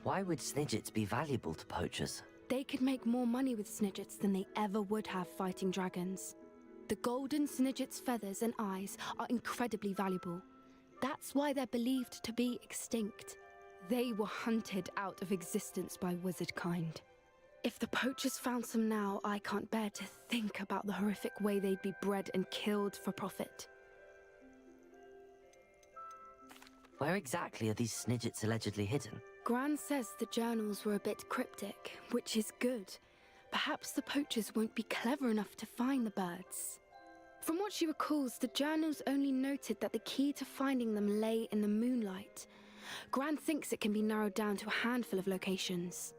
Why would Snidgets be valuable to poachers? They could make more money with Snidgets than they ever would have fighting dragons. The golden Snidget's feathers and eyes are incredibly valuable. That's why they're believed to be extinct. They were hunted out of existence by wizard kind. If the poachers found some now, I can't bear to think about the horrific way they'd be bred and killed for profit. Where exactly are these Snidgets allegedly hidden? Gran says the journals were a bit cryptic, which is good. Perhaps the poachers won't be clever enough to find the birds. From what she recalls, the journals only noted that the key to finding them lay in the moonlight. Gran thinks it can be narrowed down to a handful of locations.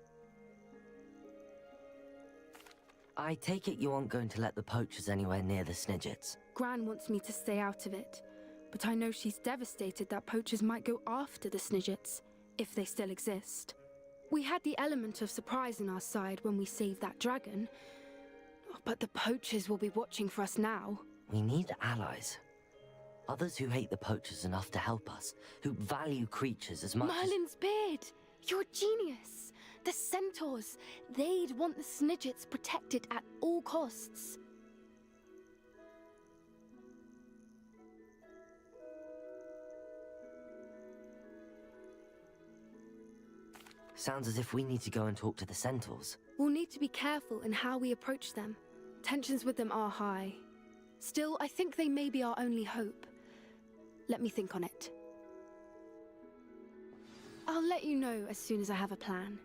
I take it you aren't going to let the poachers anywhere near the Snidgets. Gran wants me to stay out of it, but I know she's devastated that poachers might go after the Snidgets, if they still exist. We had the element of surprise on our side when we saved that dragon, but the poachers will be watching for us now. We need allies. Others who hate the poachers enough to help us, who value creatures as much Merlin's beard! You're a genius! The centaurs! They'd want the Snidgets protected at all costs. Sounds as if we need to go and talk to the centaurs. We'll need to be careful in how we approach them. Tensions with them are high. Still, I think they may be our only hope. Let me think on it. I'll let you know as soon as I have a plan.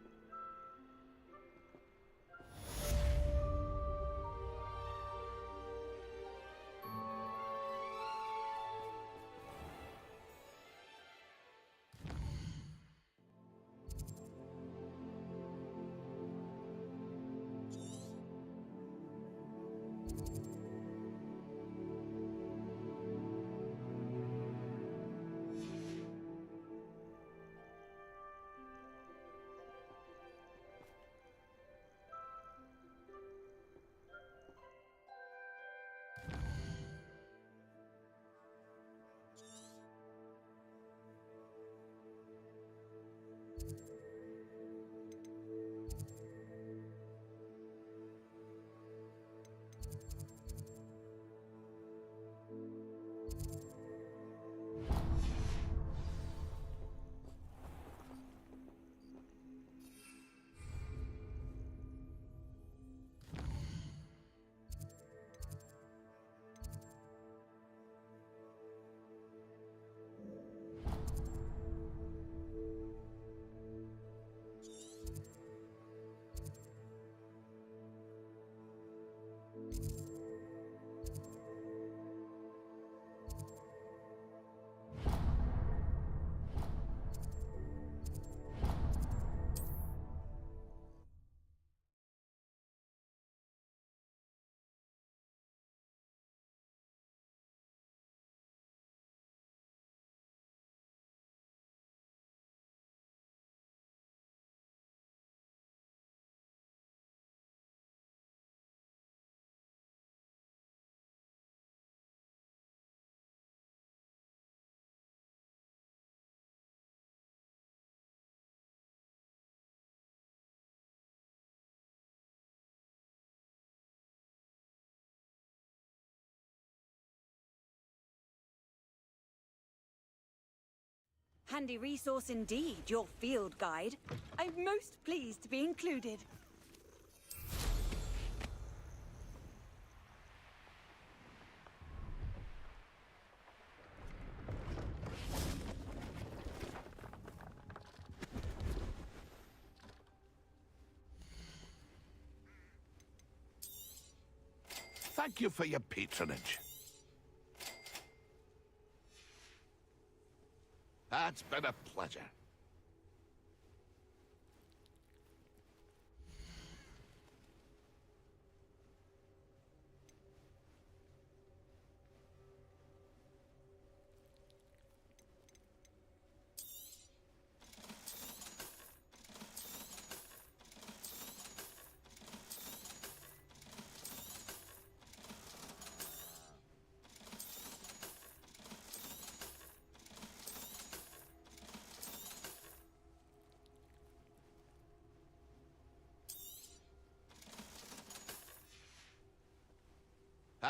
Handy resource indeed, your field guide. I'm most pleased to be included. Thank you for your patronage. It's been a pleasure.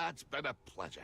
It's been a pleasure.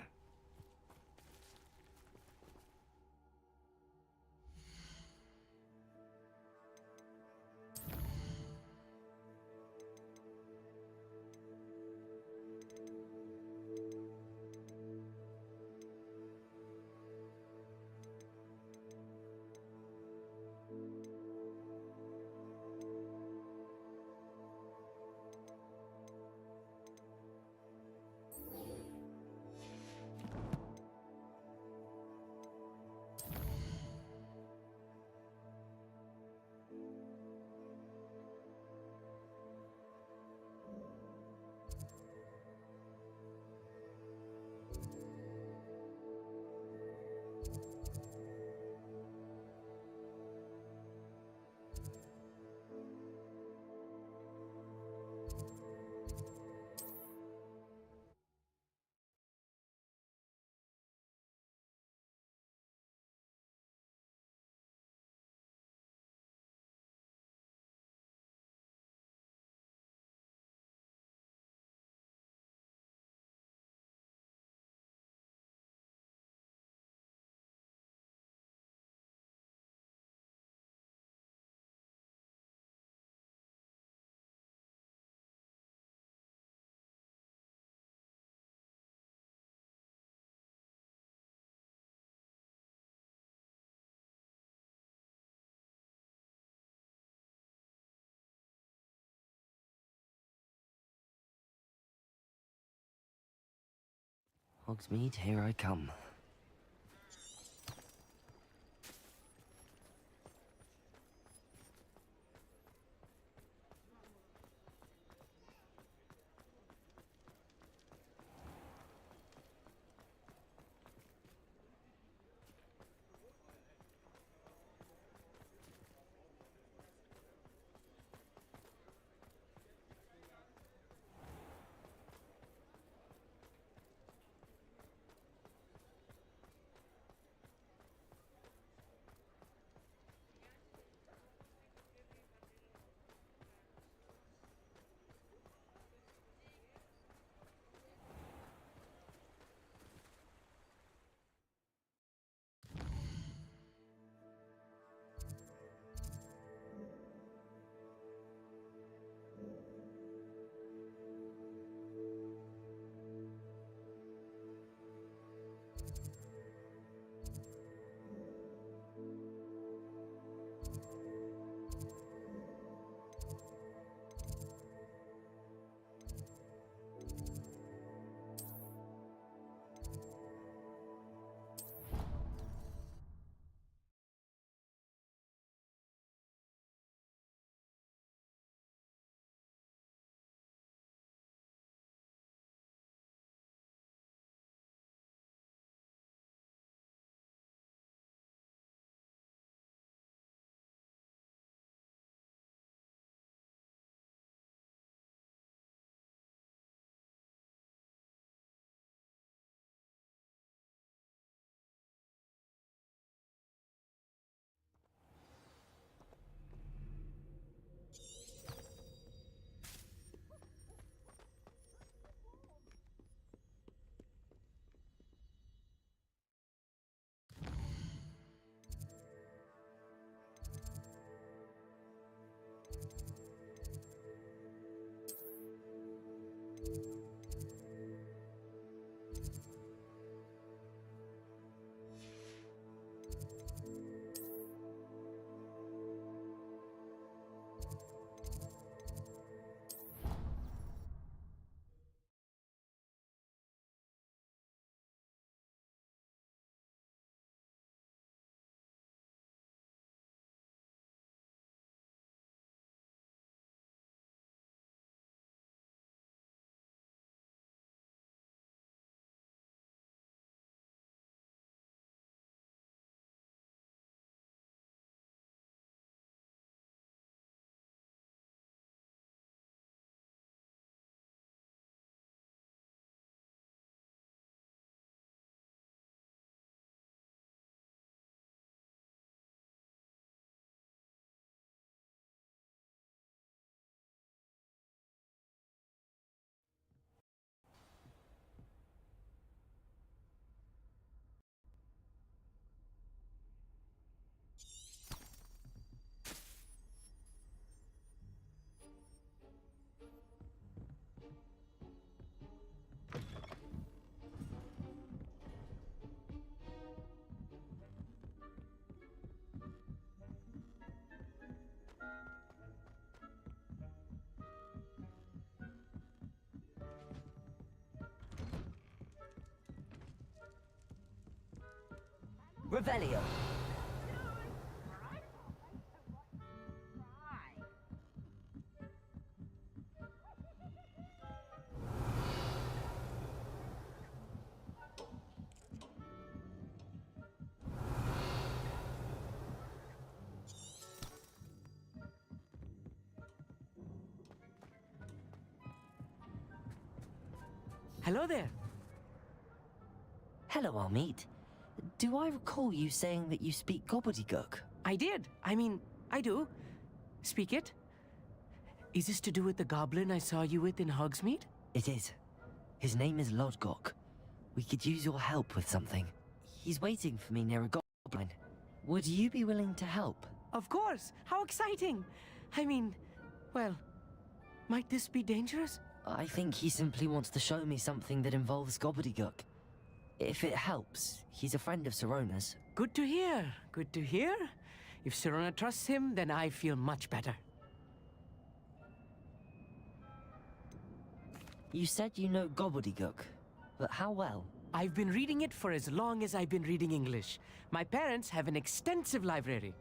Hogsmeade, here I come. Revelio. Hello there. Hello, Amit. Do I recall you saying that you speak gobbledygook? I did. I do. Speak it. Is this to do with the goblin I saw you with in Hogsmeade? It is. His name is Lodgok. We could use your help with something. He's waiting for me near a goblin. Would you be willing to help? Of course. How exciting. Well, might this be dangerous? I think he simply wants to show me something that involves gobbledygook. If it helps, he's a friend of Sirona's. Good to hear. Good to hear. If Sirona trusts him, then I feel much better. You said you know gobbledygook, but how well? I've been reading it for as long as I've been reading English. My parents have an extensive library.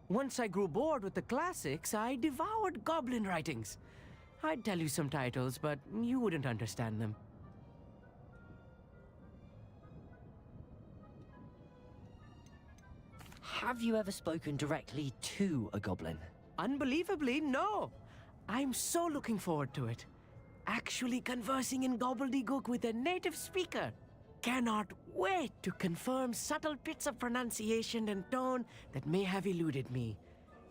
Once I grew bored with the classics, I devoured goblin writings. I'd tell you some titles, but you wouldn't understand them. Have you ever spoken directly to a goblin? Unbelievably, no. I'm so looking forward to it. Actually conversing in gobbledygook with a native speaker. Cannot wait to confirm subtle bits of pronunciation and tone that may have eluded me,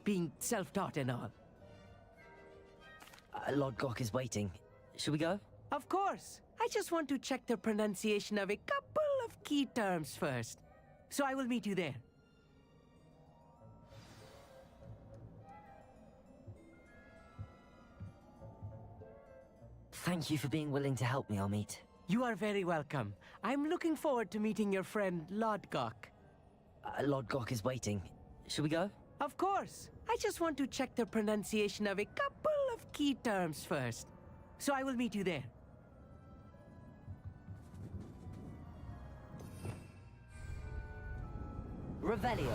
being self-taught and all. Lodgok is waiting. Shall we go? Of course. I just want to check the pronunciation of a couple of key terms first. So I will meet you there. Thank you for being willing to help me, Amit. You are very welcome. I'm looking forward to meeting your friend, Lodgok. Lodgok is waiting. Shall we go? Of course. I just want to check the pronunciation of a couple of key terms first. So I will meet you there. Revelio.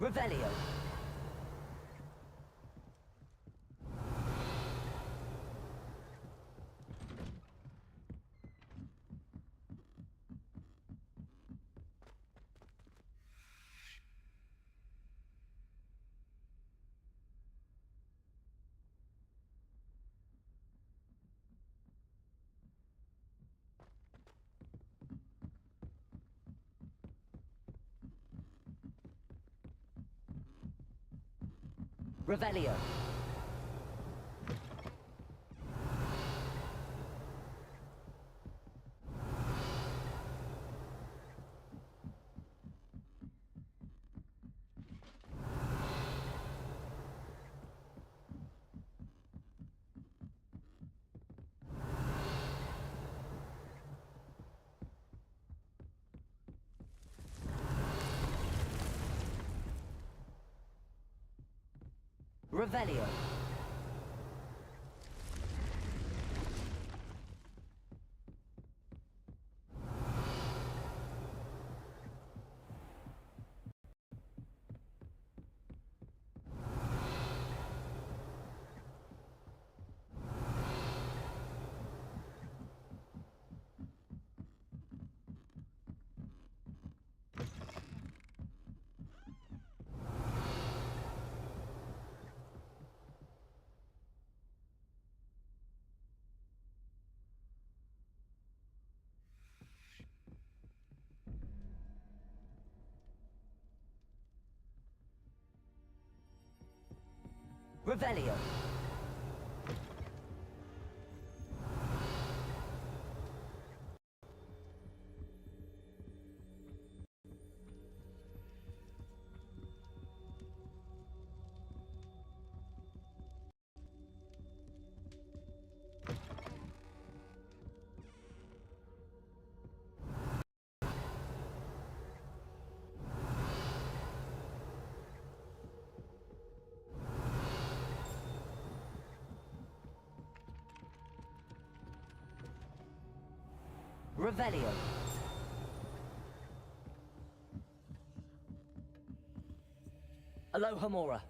Revelio. Revelio. Revelio. Revelio. Revelio. Alohomora.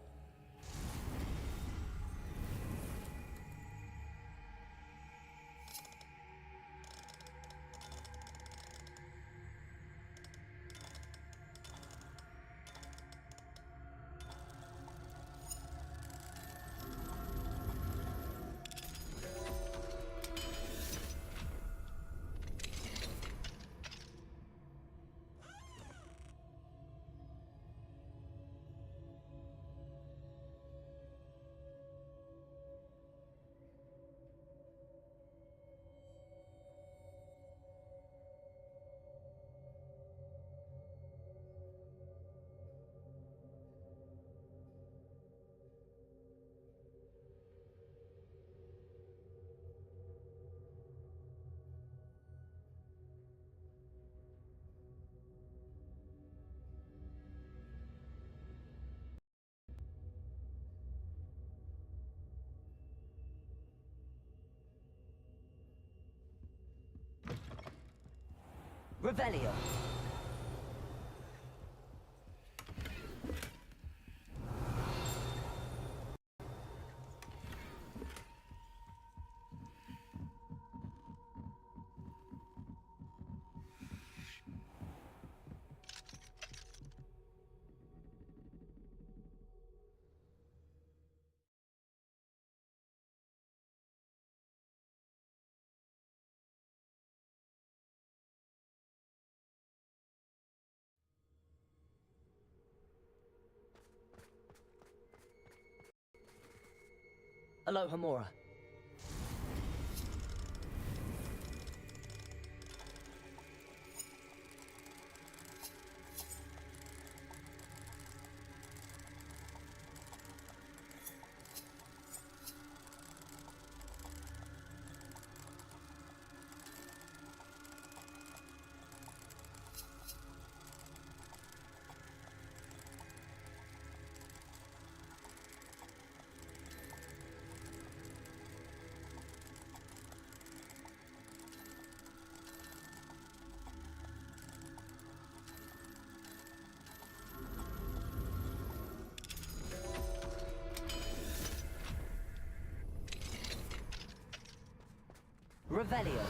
Revelio. Alohomora. Revelio.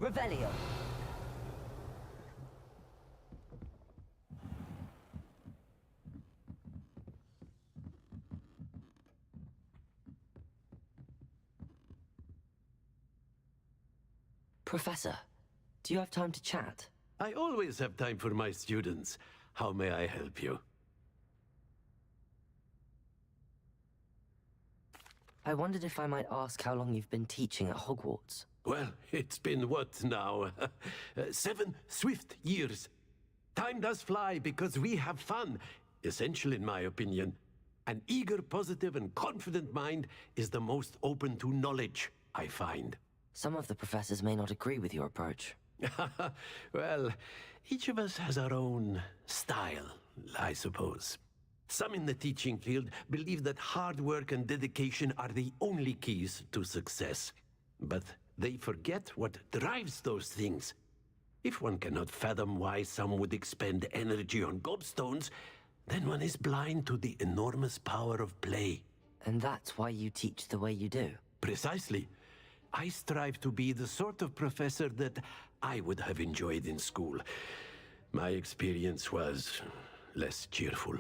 Revelio. Professor, do you have time to chat? I always have time for my students. How may I help you? I wondered if I might ask how long you've been teaching at Hogwarts. Well, it's been what now? 7 swift years. Time does fly because we have fun. Essential in my opinion. An eager, positive, and confident mind is the most open to knowledge, I find. Some of the professors may not agree with your approach. Well, each of us has our own style, I suppose. Some in the teaching field believe that hard work and dedication are the only keys to success. But they forget what drives those things. If one cannot fathom why some would expend energy on gobstones, then one is blind to the enormous power of play. And that's why you teach the way you do. Precisely. I strive to be the sort of professor that I would have enjoyed in school. My experience was less cheerful.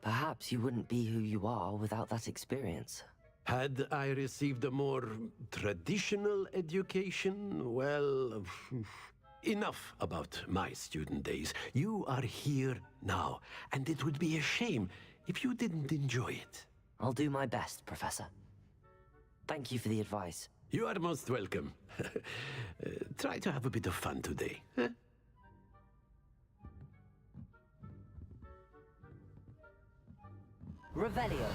Perhaps you wouldn't be who you are without that experience. Had I received a more traditional education, well, enough about my student days. You are here now, and it would be a shame if you didn't enjoy it. I'll do my best, Professor. Thank you for the advice. You are most welcome. Try to have a bit of fun today. Huh? Revelio.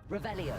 Revelio.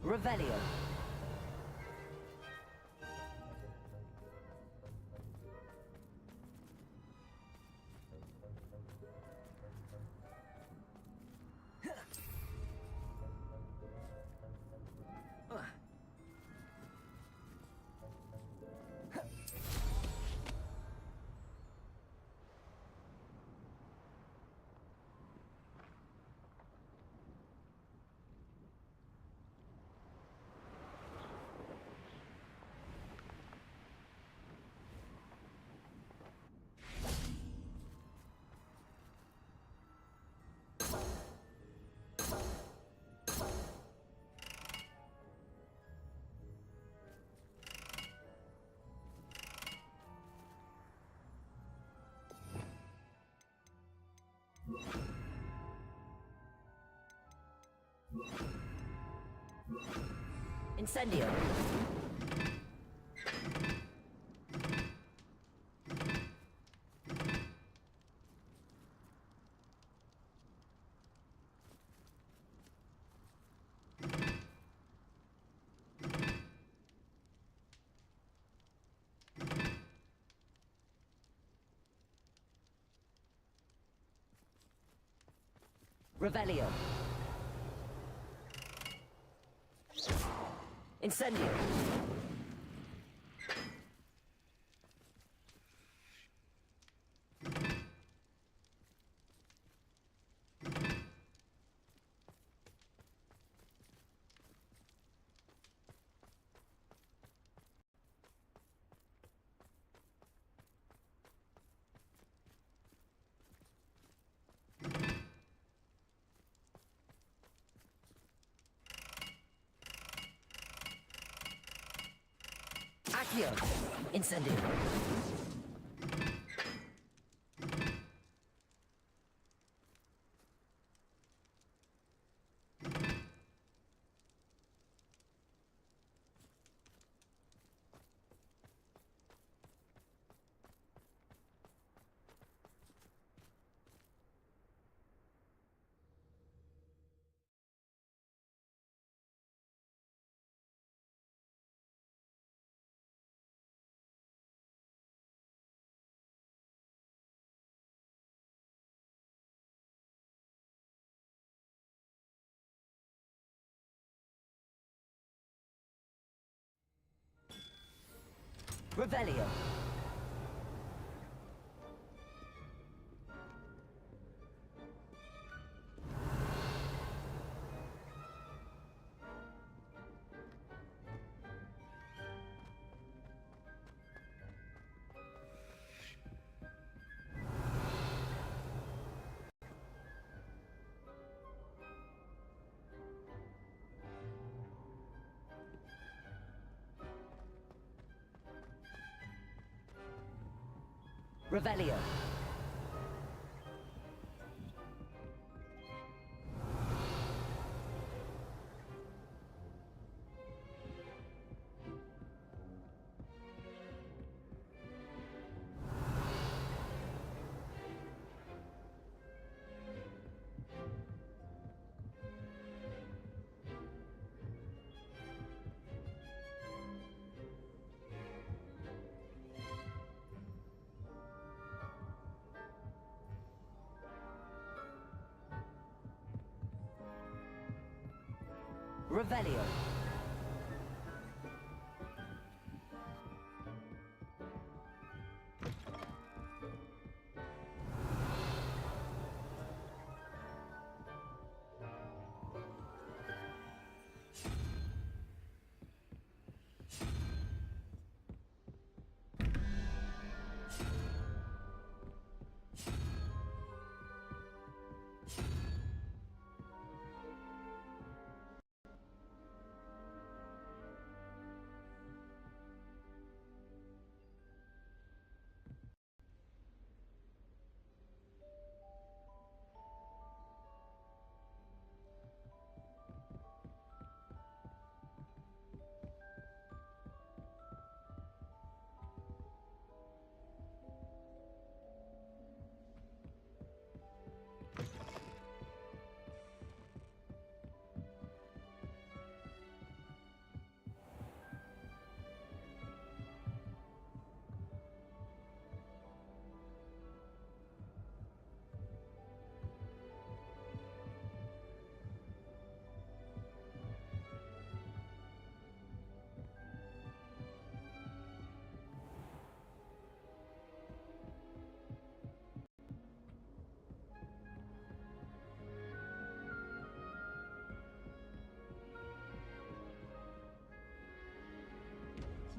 Revelio. Incendio. Revelio. Incendio. Accio. Incendio. Revelio. Revelio. Revelio.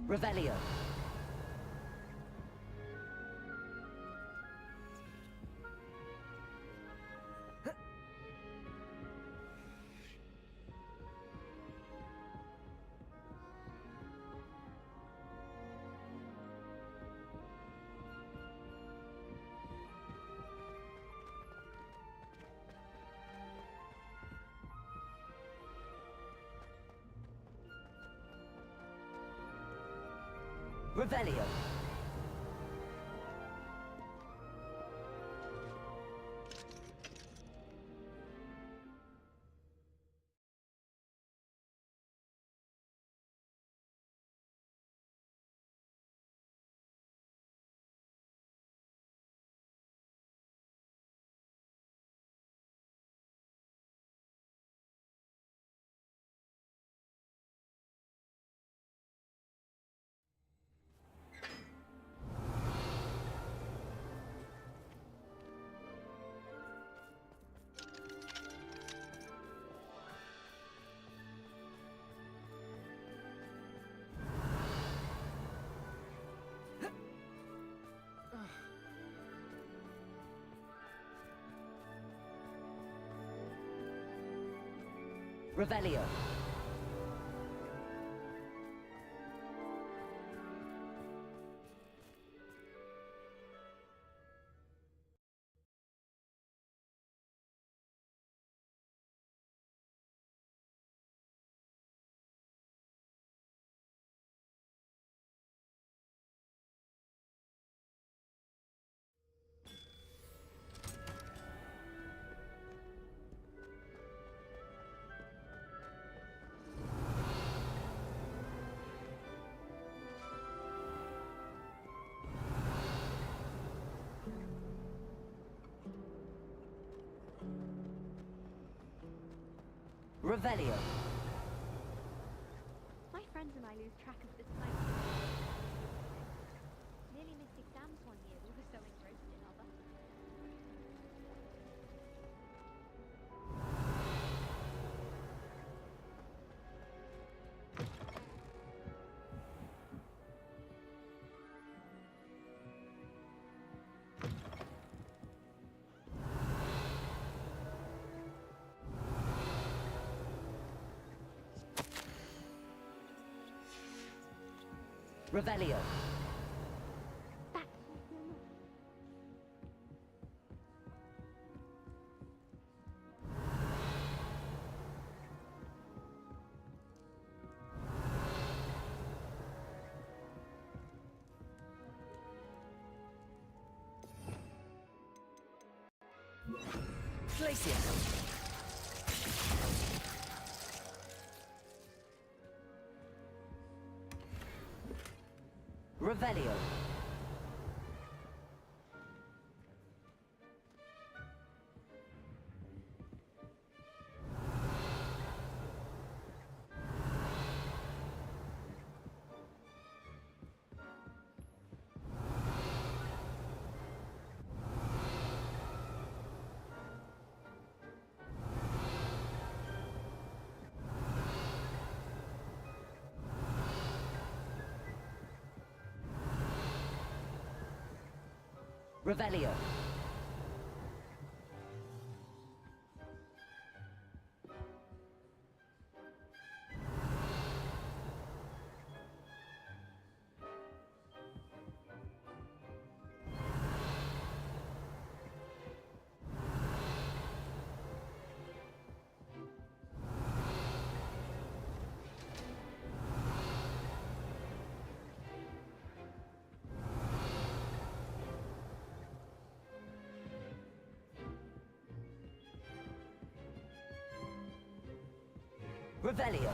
Revelio. Revelio. Revelio. Revelio. My friends and I lose track of the time. Nearly missed exams one year. We were so engrossed in other. Revelio. Glacier. Revelio. Revelio. Revelio.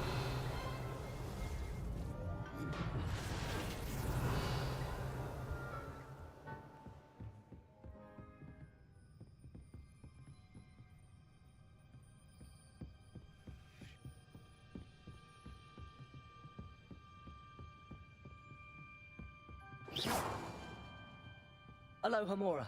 Aloha Mora.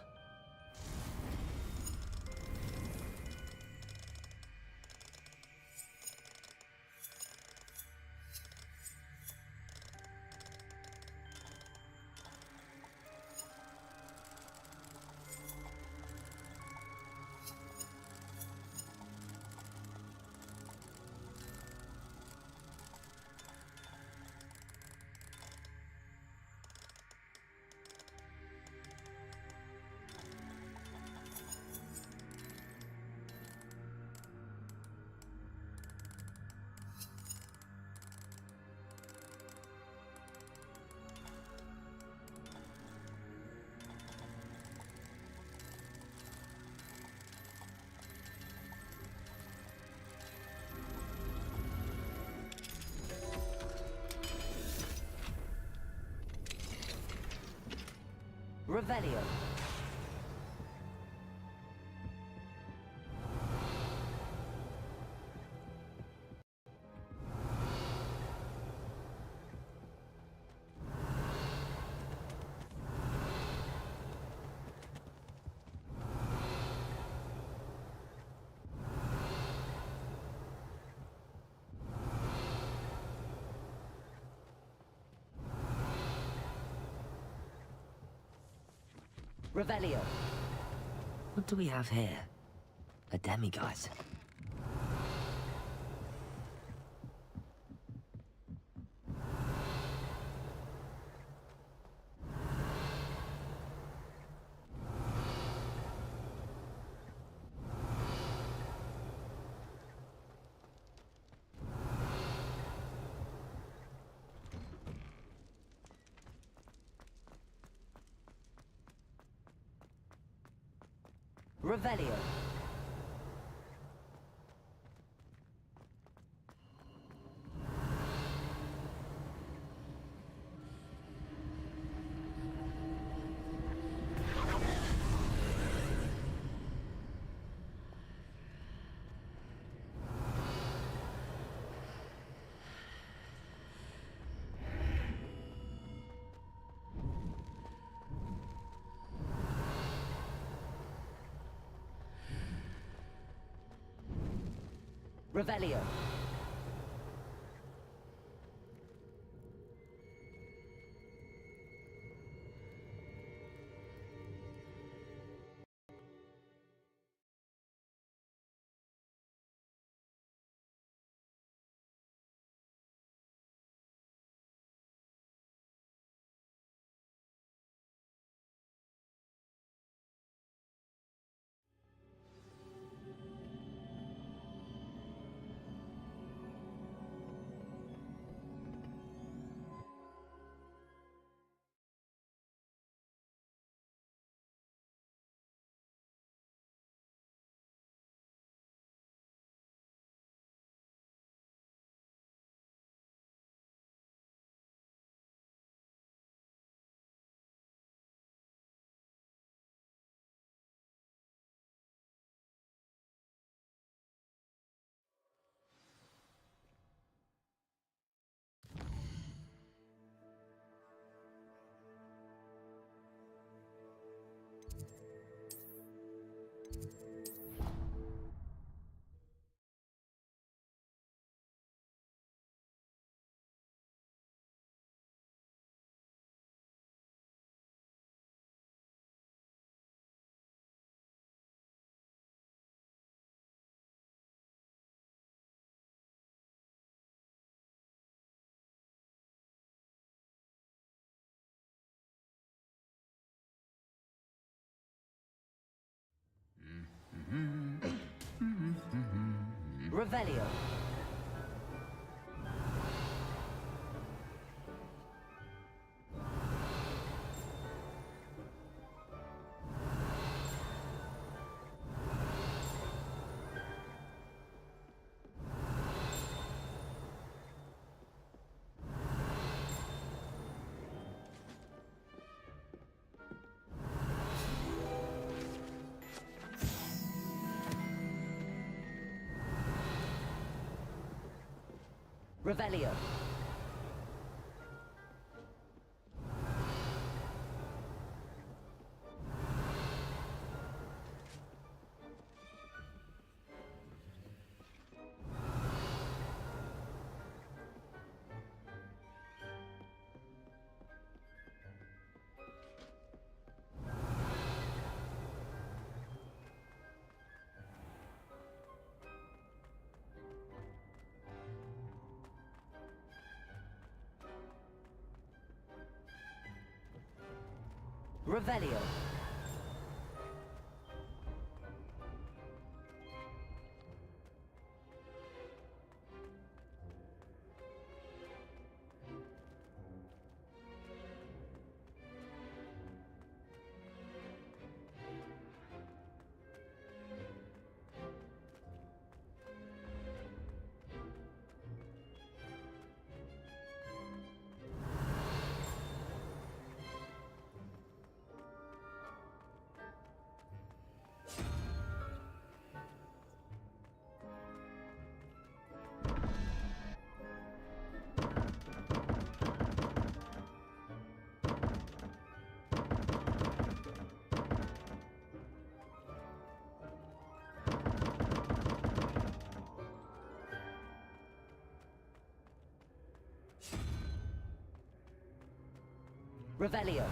Revelio. Revelio. What do we have here? A demigod. Revelio. Revelio. Revelio. Revelio. Revelio. Revelio.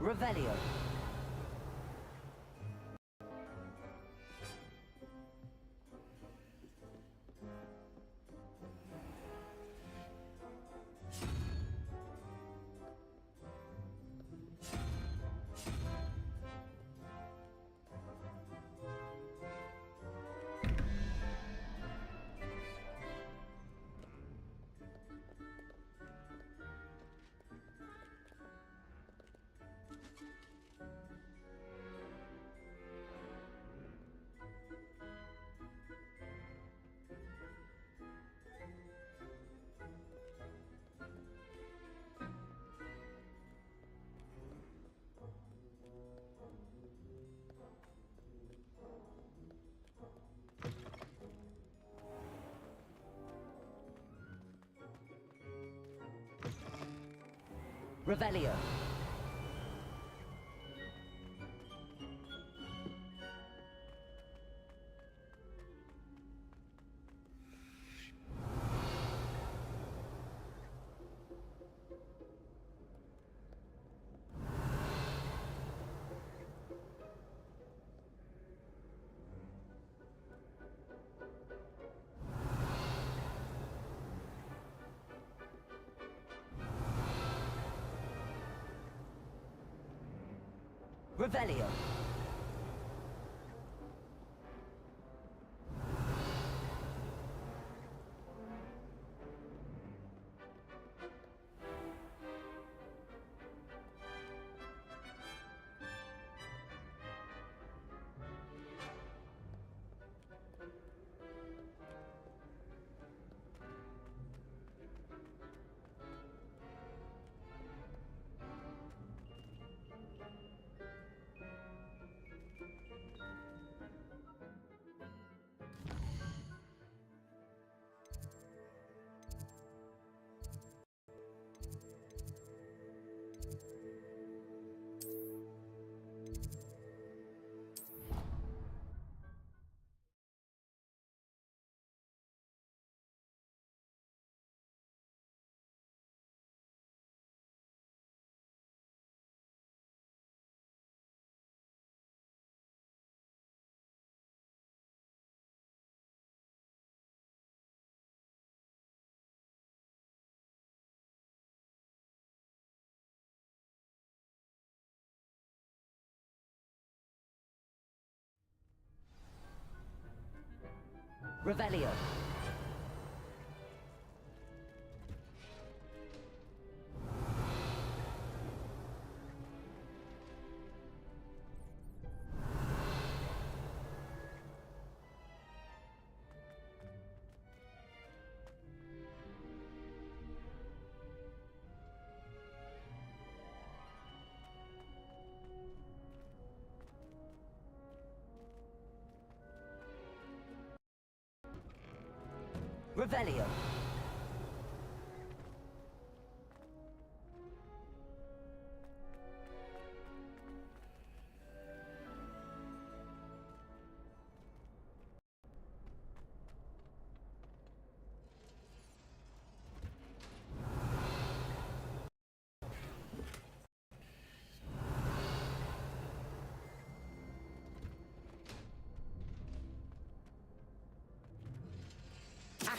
Revelio. Revelio. Revelio. Revelio. Revelio.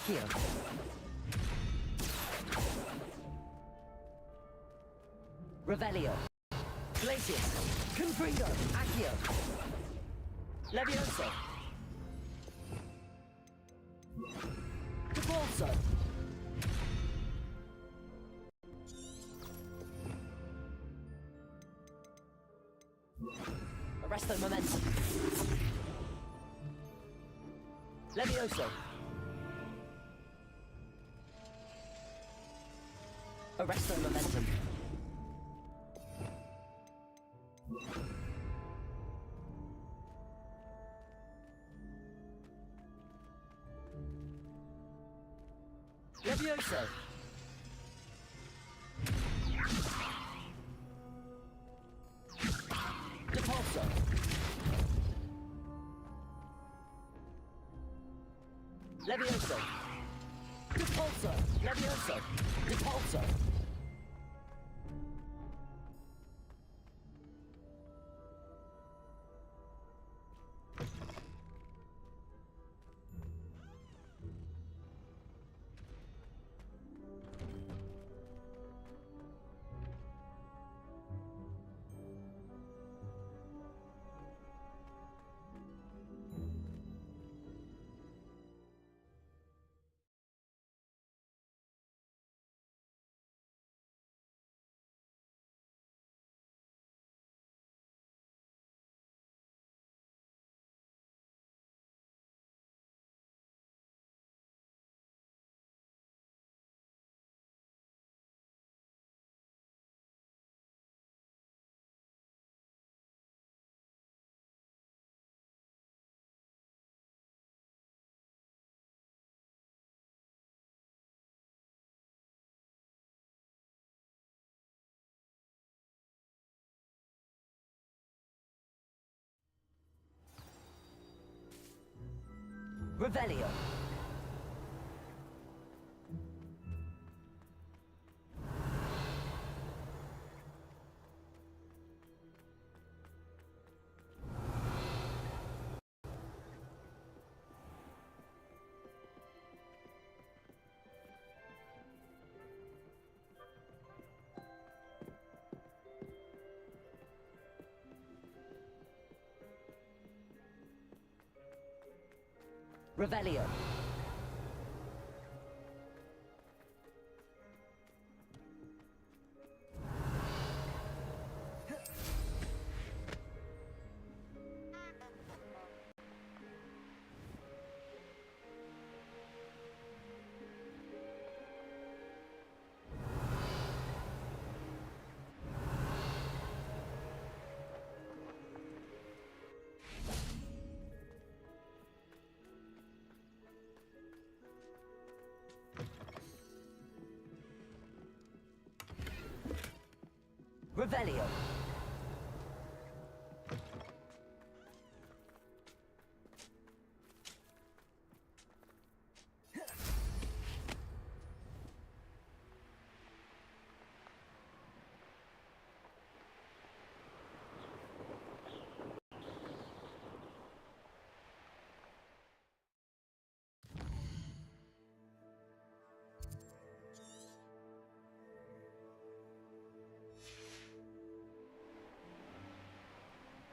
Accio. Revelio. Glacius. Confringo. Accio. Levioso. Cabalso. Arresto momentum. Levioso. Arresto momentum. Levioso. Depulso. Levioso. Depulso. Levioso. Depulso. Revelio. Revelio. Revelio.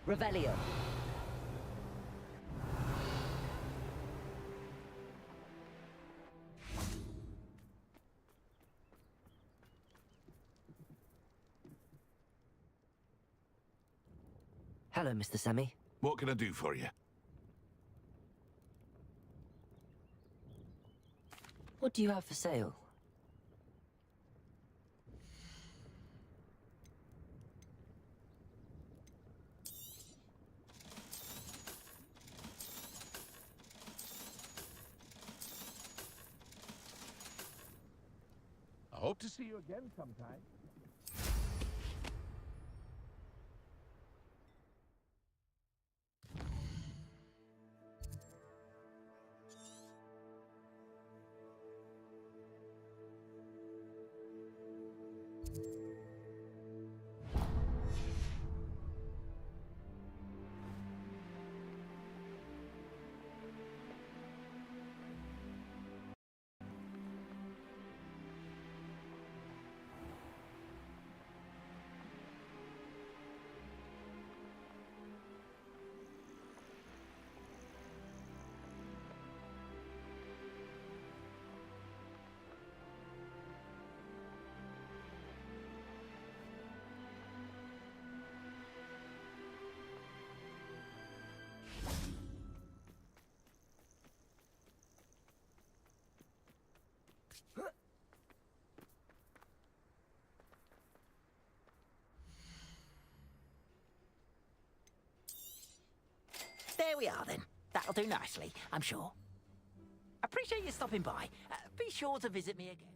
Revelio. Hello, Mr. Sammy. What can I do for you? What do you have for sale? I hope to see you again sometime. There we are then. That'll do nicely, I'm sure. Appreciate you stopping by. Be sure to visit me again.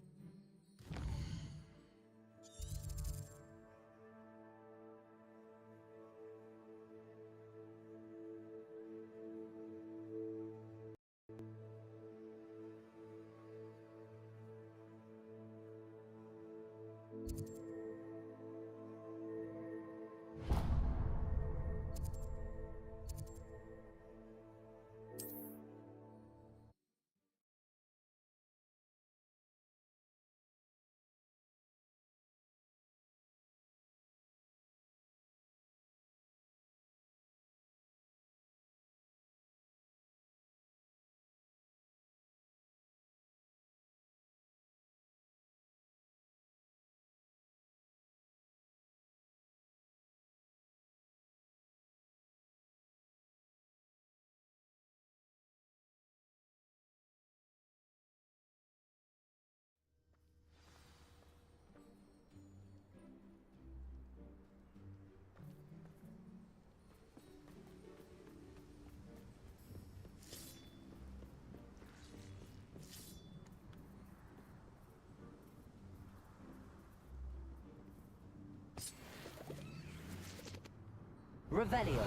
Revelio.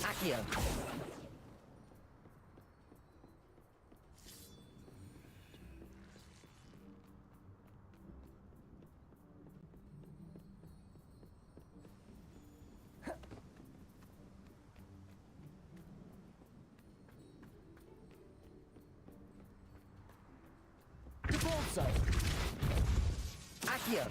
Accio. Devolso. Accio.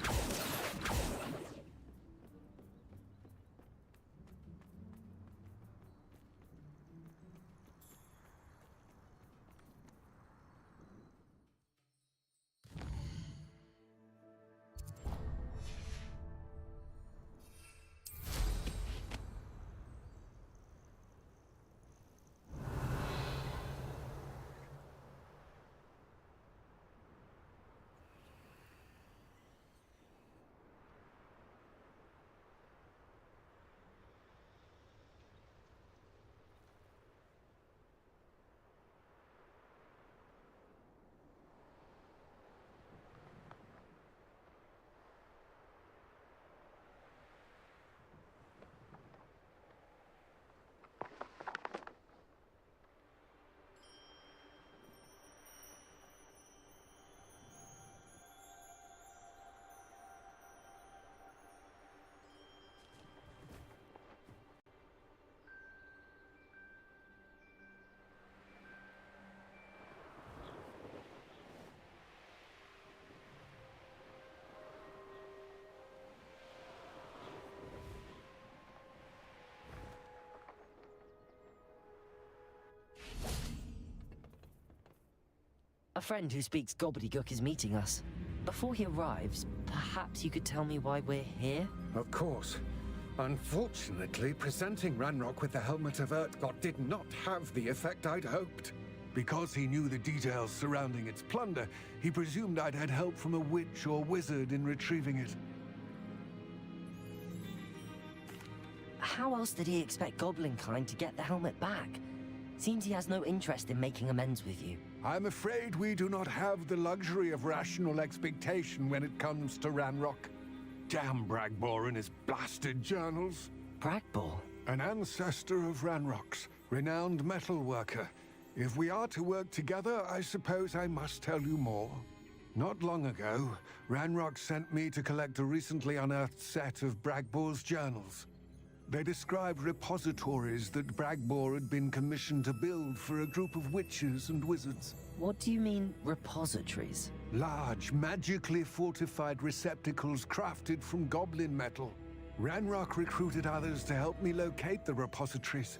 A friend who speaks gobbledygook is meeting us. Before he arrives, perhaps you could tell me why we're here? Of course. Unfortunately, presenting Ranrock with the Helmet of Urtkot did not have the effect I'd hoped. Because he knew the details surrounding its plunder, he presumed I'd had help from a witch or wizard in retrieving it. How else did he expect Goblinkind to get the helmet back? Seems he has no interest in making amends with you. I'm afraid we do not have the luxury of rational expectation when it comes to Ranrock. Damn Bragbor and his blasted journals. Bragbor? An ancestor of Ranrock's, renowned metalworker. If we are to work together, I suppose I must tell you more. Not long ago, Ranrock sent me to collect a recently unearthed set of Bragbor's journals. They described repositories that Bragbor had been commissioned to build for a group of witches and wizards. What do you mean, repositories? Large, magically fortified receptacles crafted from goblin metal. Ranrock recruited others to help me locate the repositories.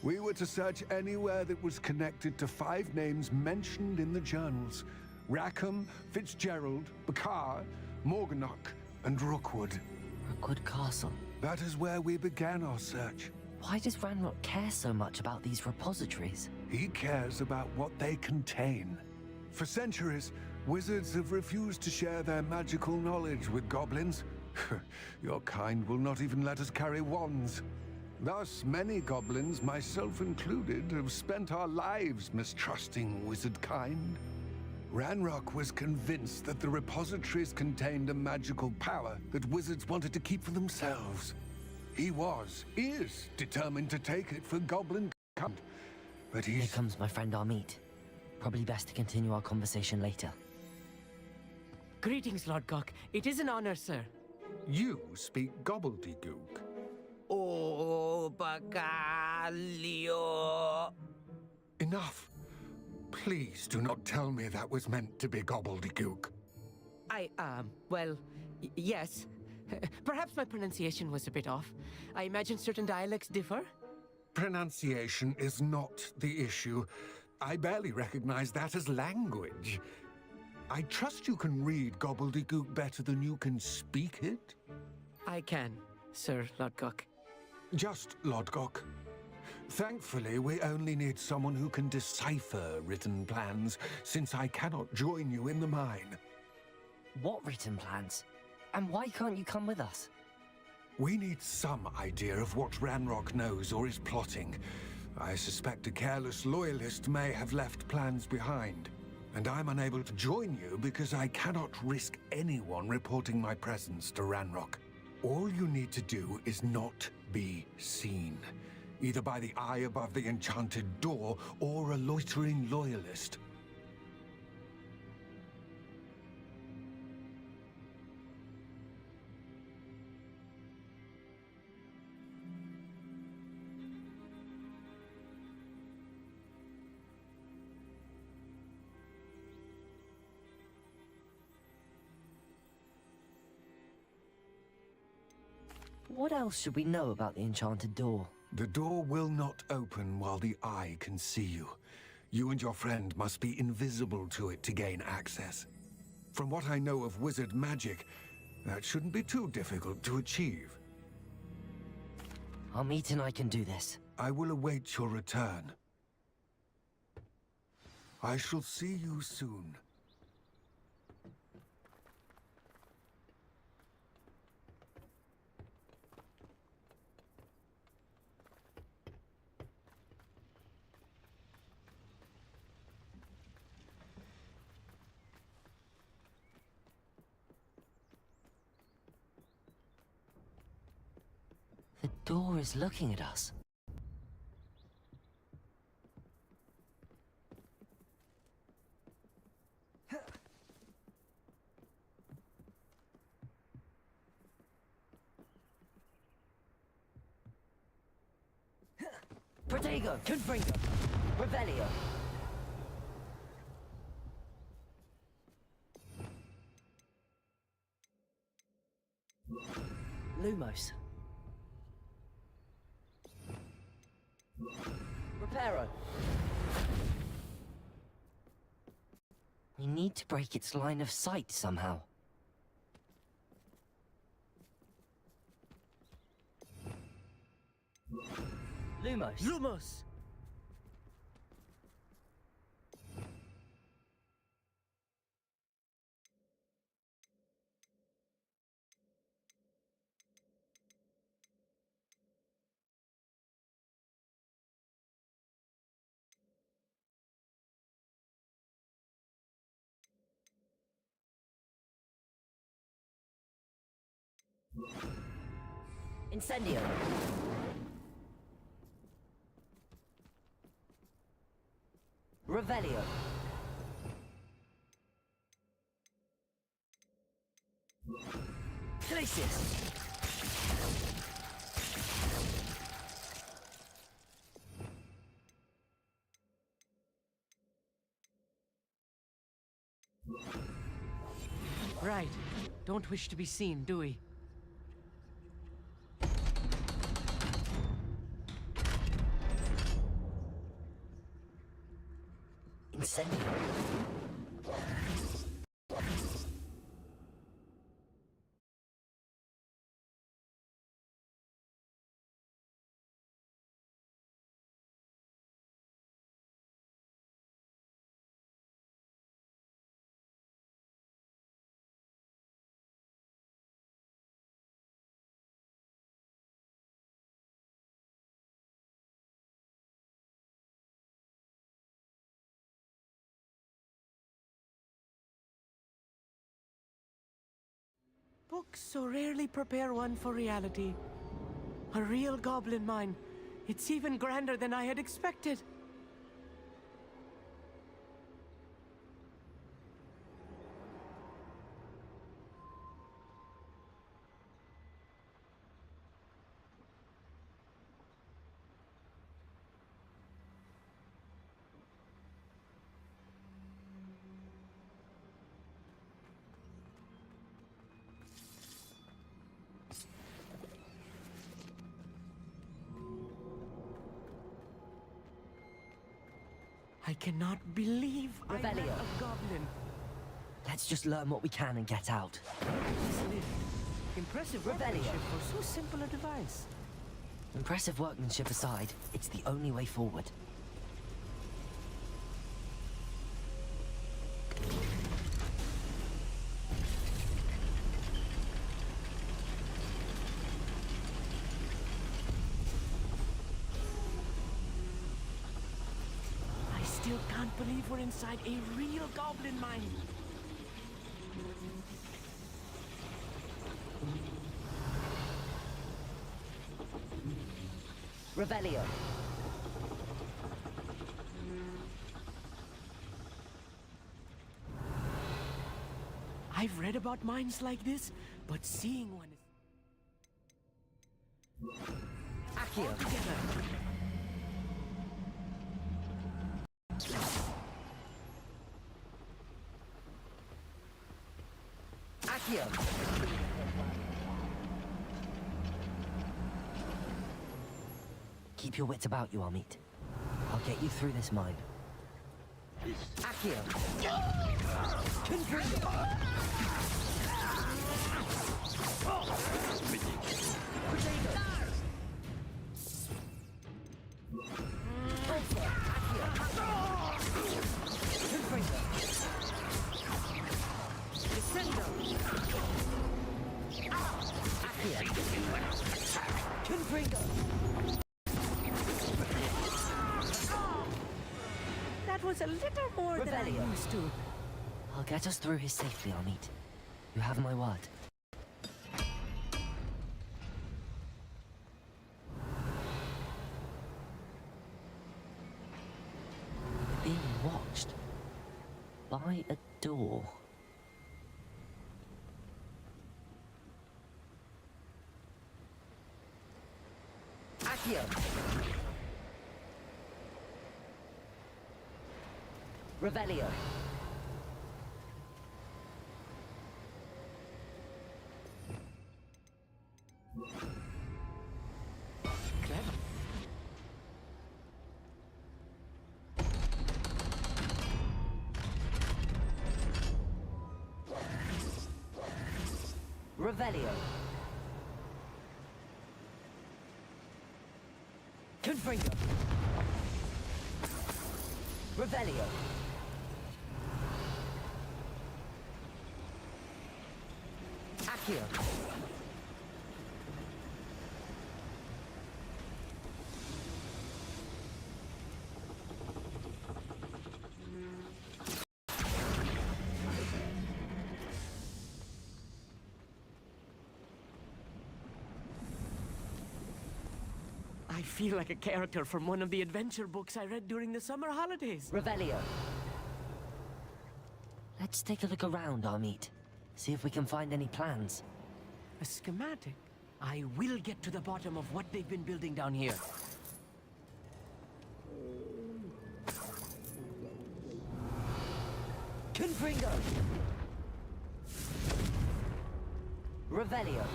We were to search anywhere that was connected to 5 names mentioned in the journals: Rackham, Fitzgerald, Bakar, Morganach, and Rookwood. Rookwood Castle. That is where we began our search. Why does Ranrock care so much about these repositories? He cares about what they contain. For centuries, wizards have refused to share their magical knowledge with goblins. Your kind will not even let us carry wands. Thus, many goblins, myself included, have spent our lives mistrusting wizard kind. Ranrock was convinced that the repositories contained a magical power that wizards wanted to keep for themselves. He is determined to take it for goblin kind, but Here he's... comes my friend Amit. Probably best to continue our conversation later. Greetings, Lord Gok. It is an honor, sir. You speak gobbledygook. Oh, Bagalio. Enough. Please do not tell me that was meant to be gobbledygook. Well, yes. Perhaps my pronunciation was a bit off. I imagine certain dialects differ. Pronunciation is not the issue. I barely recognize that as language. I trust you can read gobbledygook better than you can speak it? I can, Sir Lord Gok. Just Lodgok. Thankfully, we only need someone who can decipher written plans, since I cannot join you in the mine. What written plans? And why can't you come with us? We need some idea of what Ranrock knows or is plotting. I suspect a careless loyalist may have left plans behind. And I'm unable to join you because I cannot risk anyone reporting my presence to Ranrock. All you need to do is not be seen, either by the eye above the enchanted door or a loitering loyalist. What else should we know about the enchanted door? The door will not open while the eye can see you. You and your friend must be invisible to it to gain access. From what I know of wizard magic, that shouldn't be too difficult to achieve. Amit and I can do this. I will await your return. I shall see you soon. The door is looking at us. Protego, Confringo, Revelio. Lumos. Reparo. We need to break its line of sight somehow. Lumos. Lumos! Incendio. Revelio. Glacius. Right. Don't wish to be seen, do we? Incendio. Books so rarely prepare one for reality. A real goblin mine. It's even grander than I had expected. I cannot believe I met Revelio. a goblin. Let's just learn what we can and get out. Isn't it? Impressive Revelio. workmanship for so simple a device. Impressive workmanship aside, it's the only way forward. I still can't believe we're inside a real goblin mine. Revelio. I've read about mines like this, but seeing one is Accio. together. Accio. Keep your wits about you, Amit. I'll get you through this mine. Accio. Confringo. Crusader. Ultra. Accio. Confringo. Descendo. Accio. Confringo. That was a little more than Revelio. I'm used to. I'll get us through his safely, Amit. You have my word. Being watched by a door. Accio. Revelio. Clever. Revelio. Confringo. Revelio. Accio. I feel like a character from one of the adventure books I read during the summer holidays. Revelio. Let's take a look around, Amit. See if we can find any plans. A schematic? I will get to the bottom of what they've been building down here. Confringo. Revelio.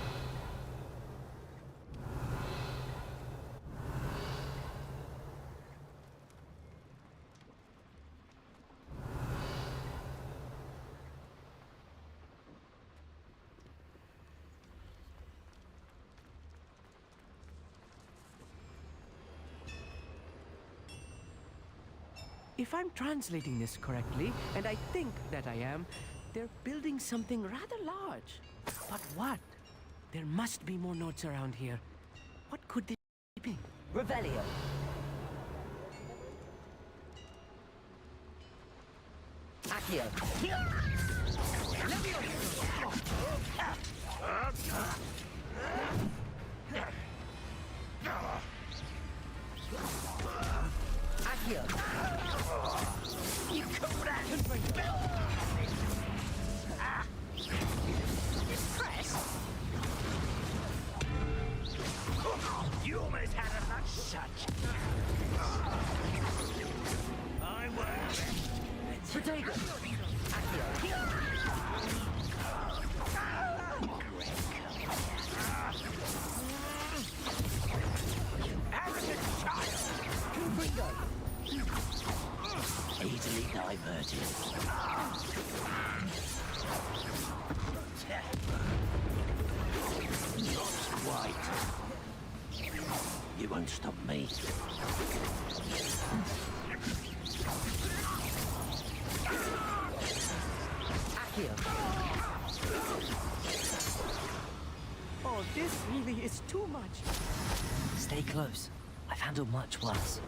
If I'm translating this correctly, and I think that I am, they're building something rather large. But what? There must be more notes around here. What could they be? Revelio. Accio. Accio! You come back! Impressed? You almost had enough such. I won't. Potato! Accio! Arrogant child! Confringo! Easily diverted. Not quite. You won't stop me. Accio! Oh, this really is too much. Stay close. I've handled much worse.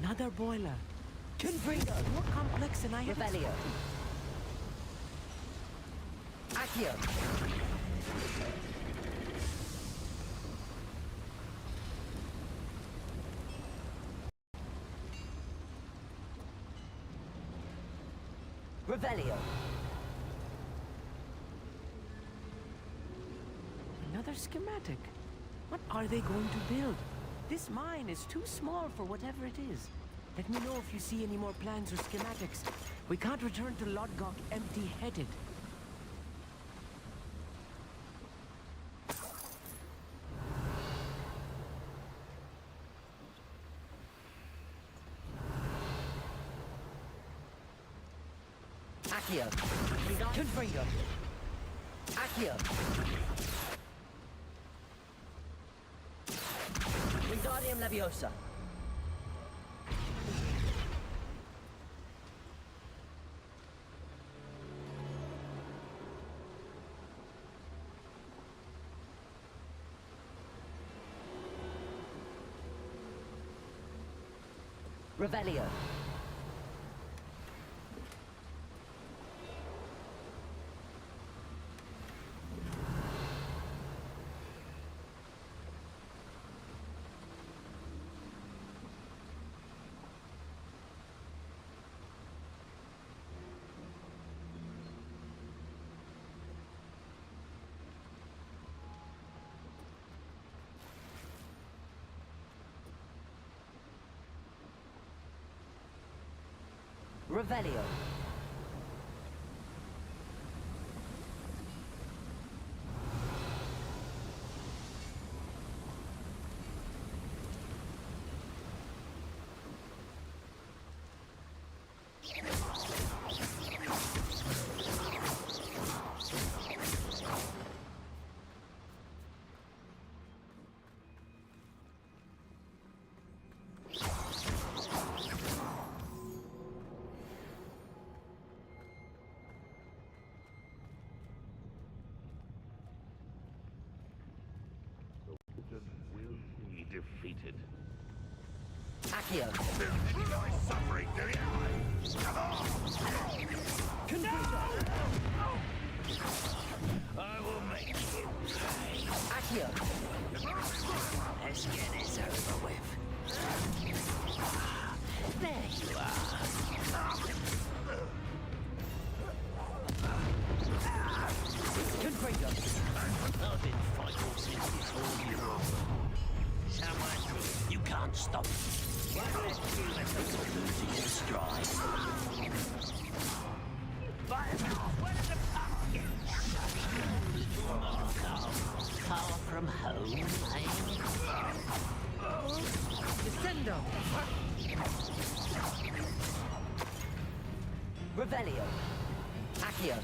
Another boiler. Confringo! More complex than I had Revelio. Accio! Revelio. Another schematic. What are they going to build? This mine is too small for whatever it is. Let me know if you see any more plans or schematics. We can't return to Lodgok empty-headed. Accio. Confringo. Accio. Wingardium Leviosa. Revelio. Revelio. Will be defeated. Accio. Suffering to the I will make you pay. Accio. Let's get this over with. There you are. Confringo. I've been fighting since before you. Someone, you can't stop me. Losing your stride. Far from home, eh? Descendo! Revelio. Accio.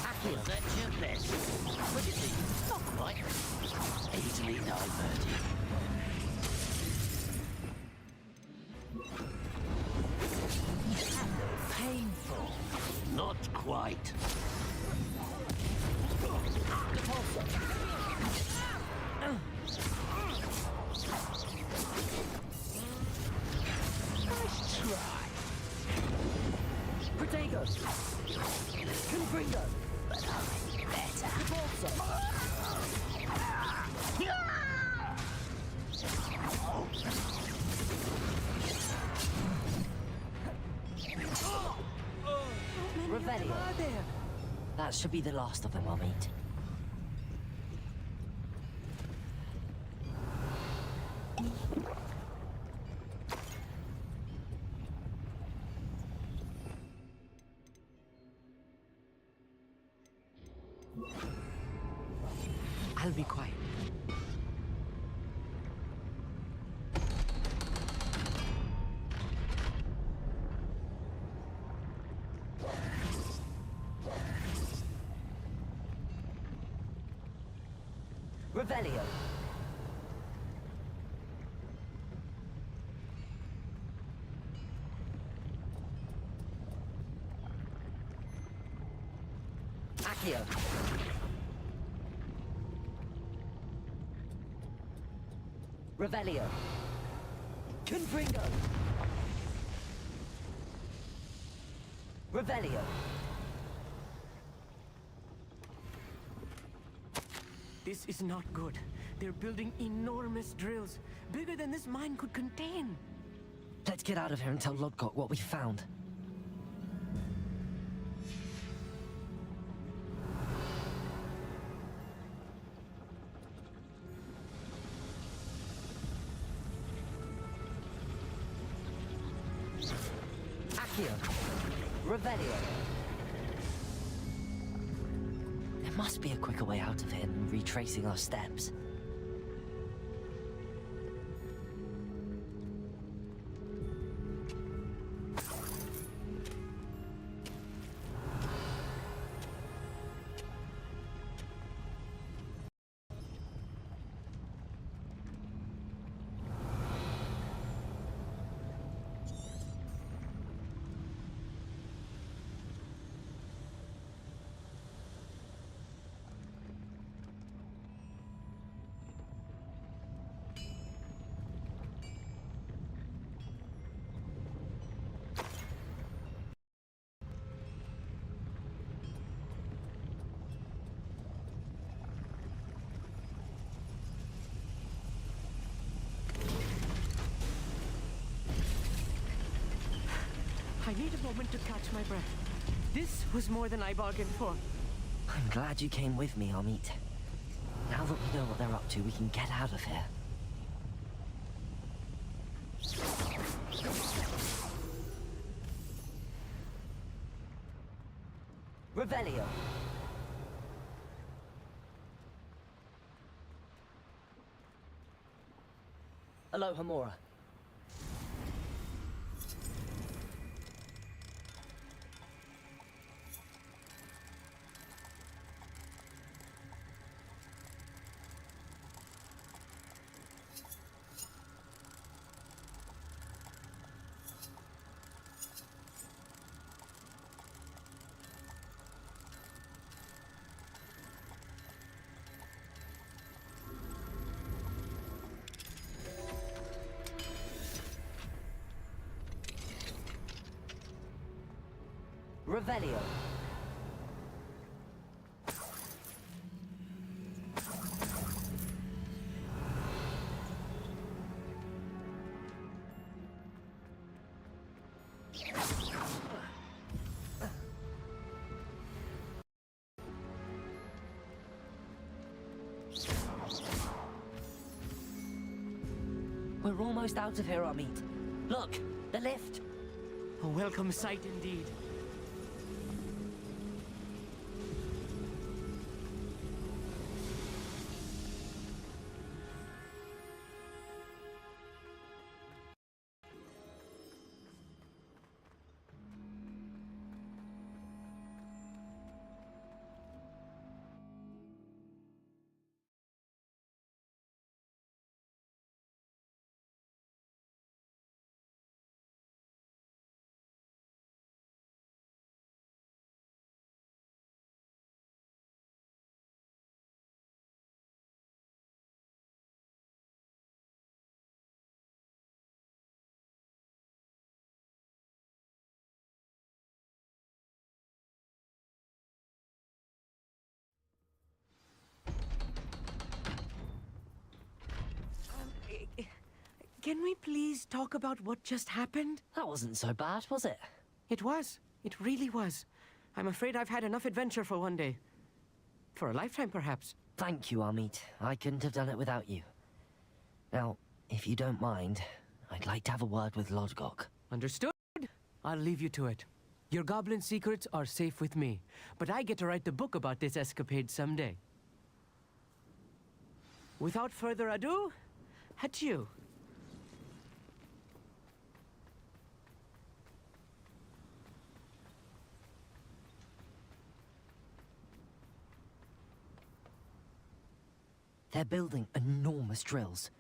Accio. That's your best. What do you think? Not quite. Easily diverted. Painful. Not quite. Nice try. Protego! Confringo! But I'm better. Cabalso! Revelio. That should be the last of them, I'll meet. I'll be quiet. Revelio. Accio. Revelio. Confringo. Revelio. This is not good. They're building enormous drills, bigger than this mine could contain. Let's get out of here and tell Lodgok what we found. Accio. Revelio. There must be a quicker way out of here than retracing our steps. I need a moment to catch my breath. This was more than I bargained for. I'm glad you came with me, Amit. Now that we know what they're up to, we can get out of here. Revelio. Aloha Mora. Revelio. We're almost out of here, Amit. Look, the lift. A welcome sight indeed. Can we please talk about what just happened? That wasn't so bad, was it? It was. It really was. I'm afraid I've had enough adventure for one day. For a lifetime, perhaps. Thank you, Amit. I couldn't have done it without you. Now, if you don't mind, I'd like to have a word with Lodgok. Understood? I'll leave you to it. Your goblin secrets are safe with me, but I get to write the book about this escapade someday. Without further ado, adieu. They're building enormous drills.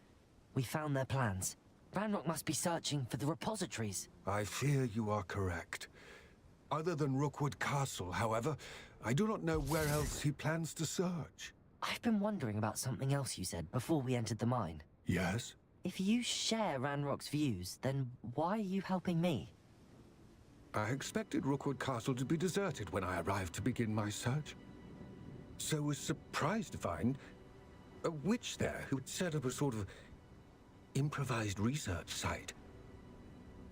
We found their plans. Ranrock must be searching for the repositories. I fear you are correct. Other than Rookwood Castle, however, I do not know where else he plans to search. I've been wondering about something else you said before we entered the mine. Yes? If you share Ranrock's views, then why are you helping me? I expected Rookwood Castle to be deserted when I arrived to begin my search. So was surprised to find a witch there who had set up a sort of improvised research site.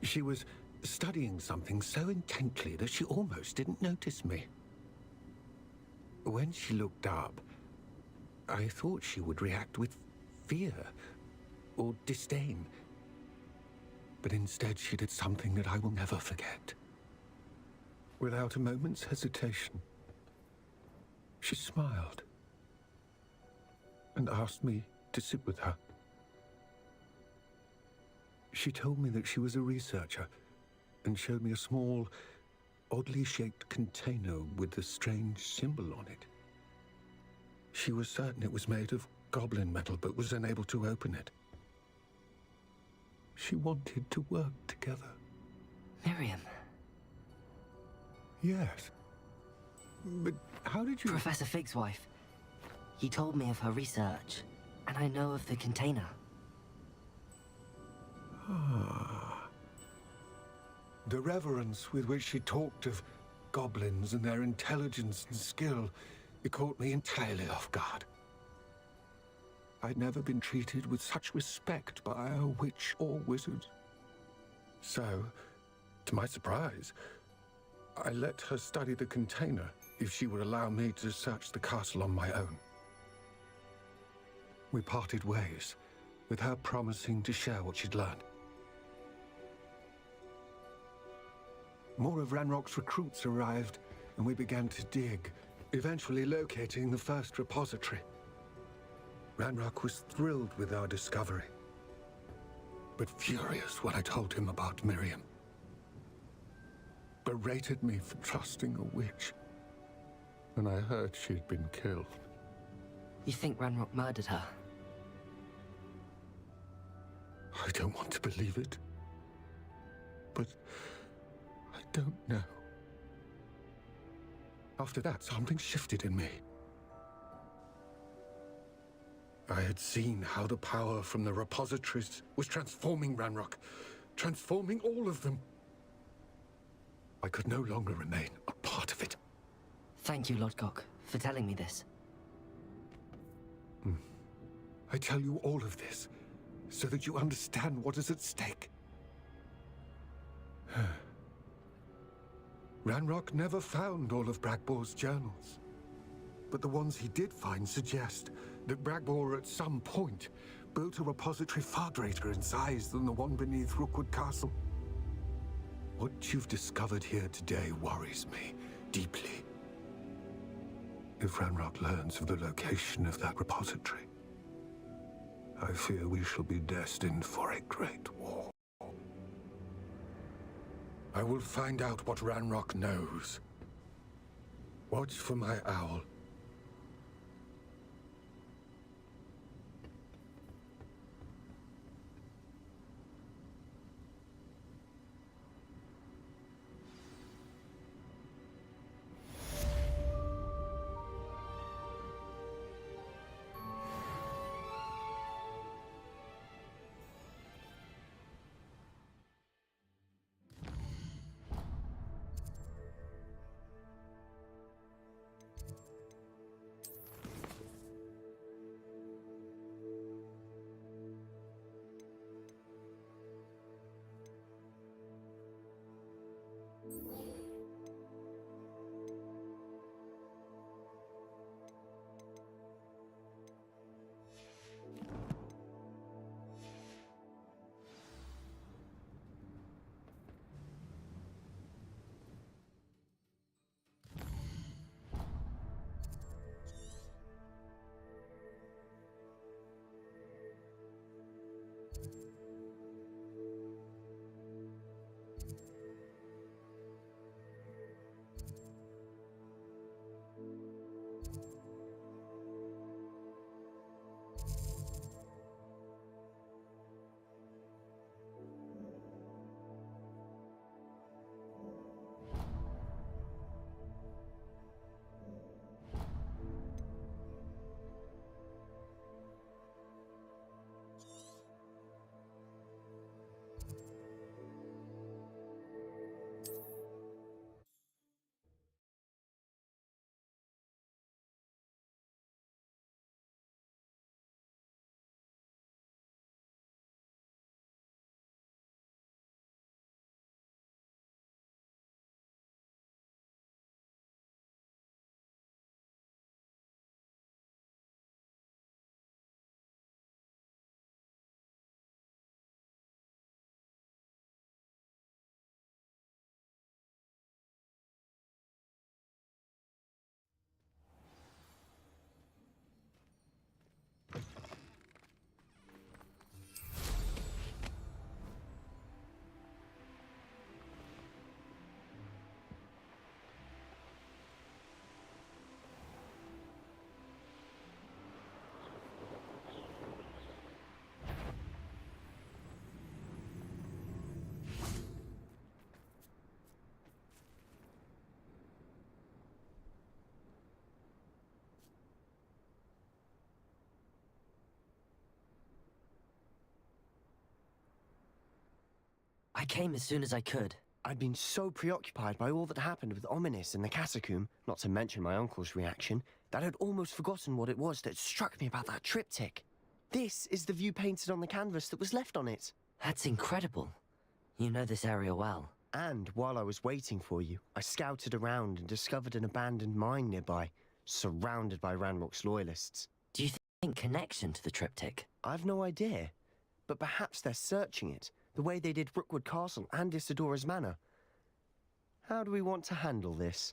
She was studying something so intently that she almost didn't notice me. When she looked up, I thought she would react with fear or disdain. But instead she did something that I will never forget. Without a moment's hesitation, she smiled and asked me to sit with her. She told me that she was a researcher and showed me a small, oddly shaped container with a strange symbol on it. She was certain it was made of goblin metal, but was unable to open it. She wanted to work together. Miriam. Yes. But how did you... Professor Fig's wife. He told me of her research, and I know of the container. Ah. The reverence with which she talked of goblins and their intelligence and skill, it caught me entirely off guard. I'd never been treated with such respect by a witch or wizard. So, to my surprise, I let her study the container if she would allow me to search the castle on my own. We parted ways, with her promising to share what she'd learned. More of Ranrock's recruits arrived, and we began to dig, eventually locating the first repository. Ranrock was thrilled with our discovery, but furious when I told him about Miriam. Berated me for trusting a witch, and I heard she'd been killed. You think Ranrock murdered her? I don't want to believe it, but I don't know. After that, something shifted in me. I had seen how the power from the repositories was transforming Ranrock, transforming all of them. I could no longer remain a part of it. Thank you, Lodgok, for telling me this. I tell you all of this so that you understand what is at stake. Ranrock never found all of Bragbor's journals, but the ones he did find suggest that Bragbor at some point built a repository far greater in size than the one beneath Rookwood Castle. What you've discovered here today worries me deeply. If Ranrock learns of the location of that repository, I fear we shall be destined for a great war. I will find out what Ranrock knows. Watch for my owl. I came as soon as I could. I'd been so preoccupied by all that happened with Ominis and the catacomb, not to mention my uncle's reaction, that I'd almost forgotten what it was that struck me about that triptych. This is the view painted on the canvas that was left on it. That's incredible. You know this area well. And while I was waiting for you, I scouted around and discovered an abandoned mine nearby, surrounded by Ranrock's loyalists. Do you think connection to the triptych? I've no idea, but perhaps they're searching it, the way they did Rookwood Castle and Isidora's Manor. How do we want to handle this?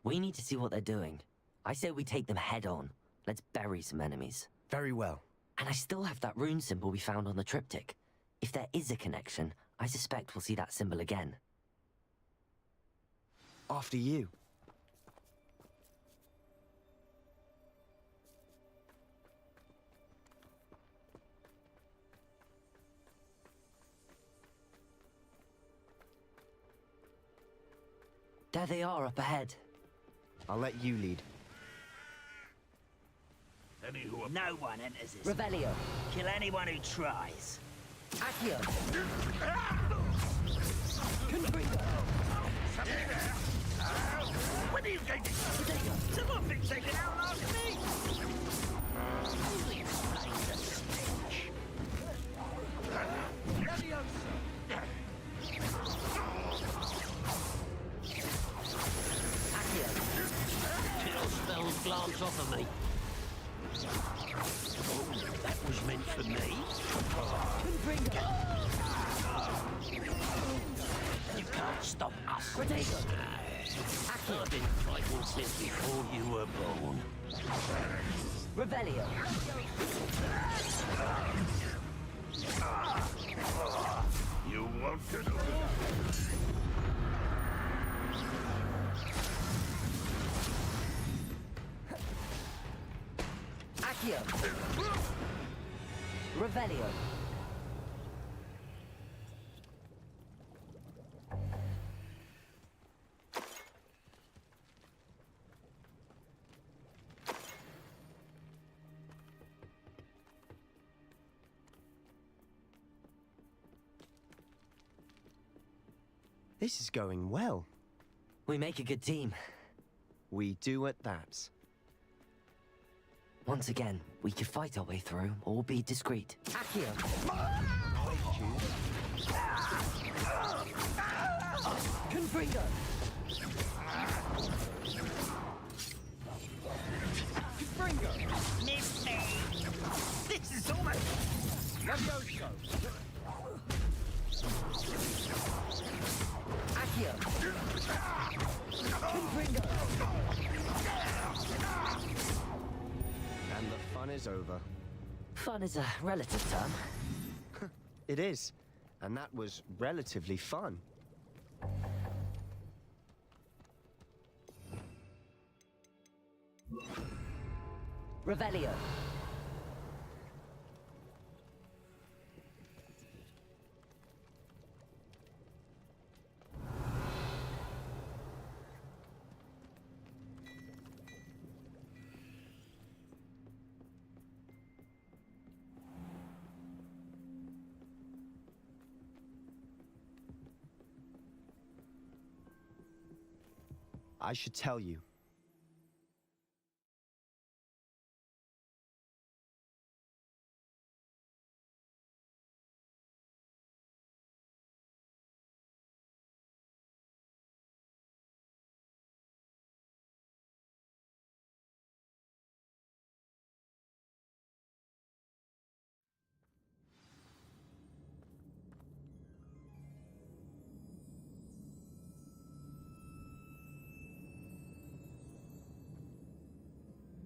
We need to see what they're doing. I say we take them head on. Let's bury some enemies. Very well. And I still have that rune symbol we found on the triptych. If there is a connection, I suspect we'll see that symbol again. After you. There they are up ahead. I'll let you lead. No one enters this. Revelio. Kill anyone who tries. Accio. What are you going to do? Someone been taken out last week! Only explain the stench. Kill spells glance off of me. Oh, that was meant for me. You can't stop us. I've been fighting since before you were born. Revelio. You want to know? Accio. Revelio. This is going well. We make a good team. We do at that. Once again, we could fight our way through, or be discreet. Accio. Confringo. Confringo! Miss me! This is almost... Accio. Confringo. And the fun is over. Fun is a relative term. It is. And that was relatively fun. Revelio. I should tell you.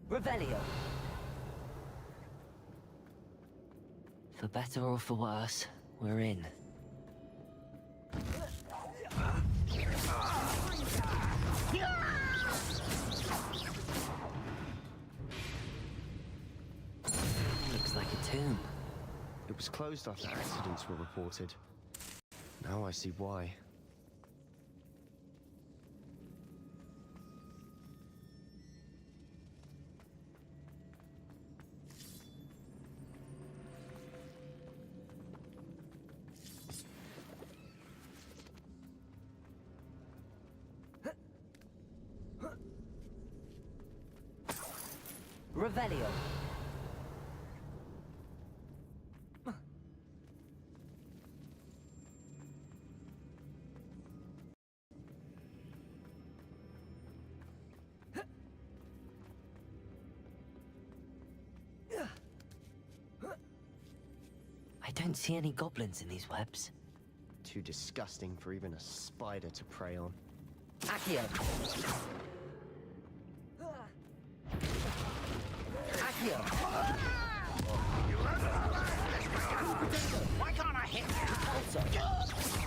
Revelio. For better or for worse, we're in. Looks like a tomb. It was closed after accidents were reported. Now I see why. Revelio. I don't see any goblins in these webs. Too disgusting for even a spider to prey on. Accio. Accio. Why can't I hit you?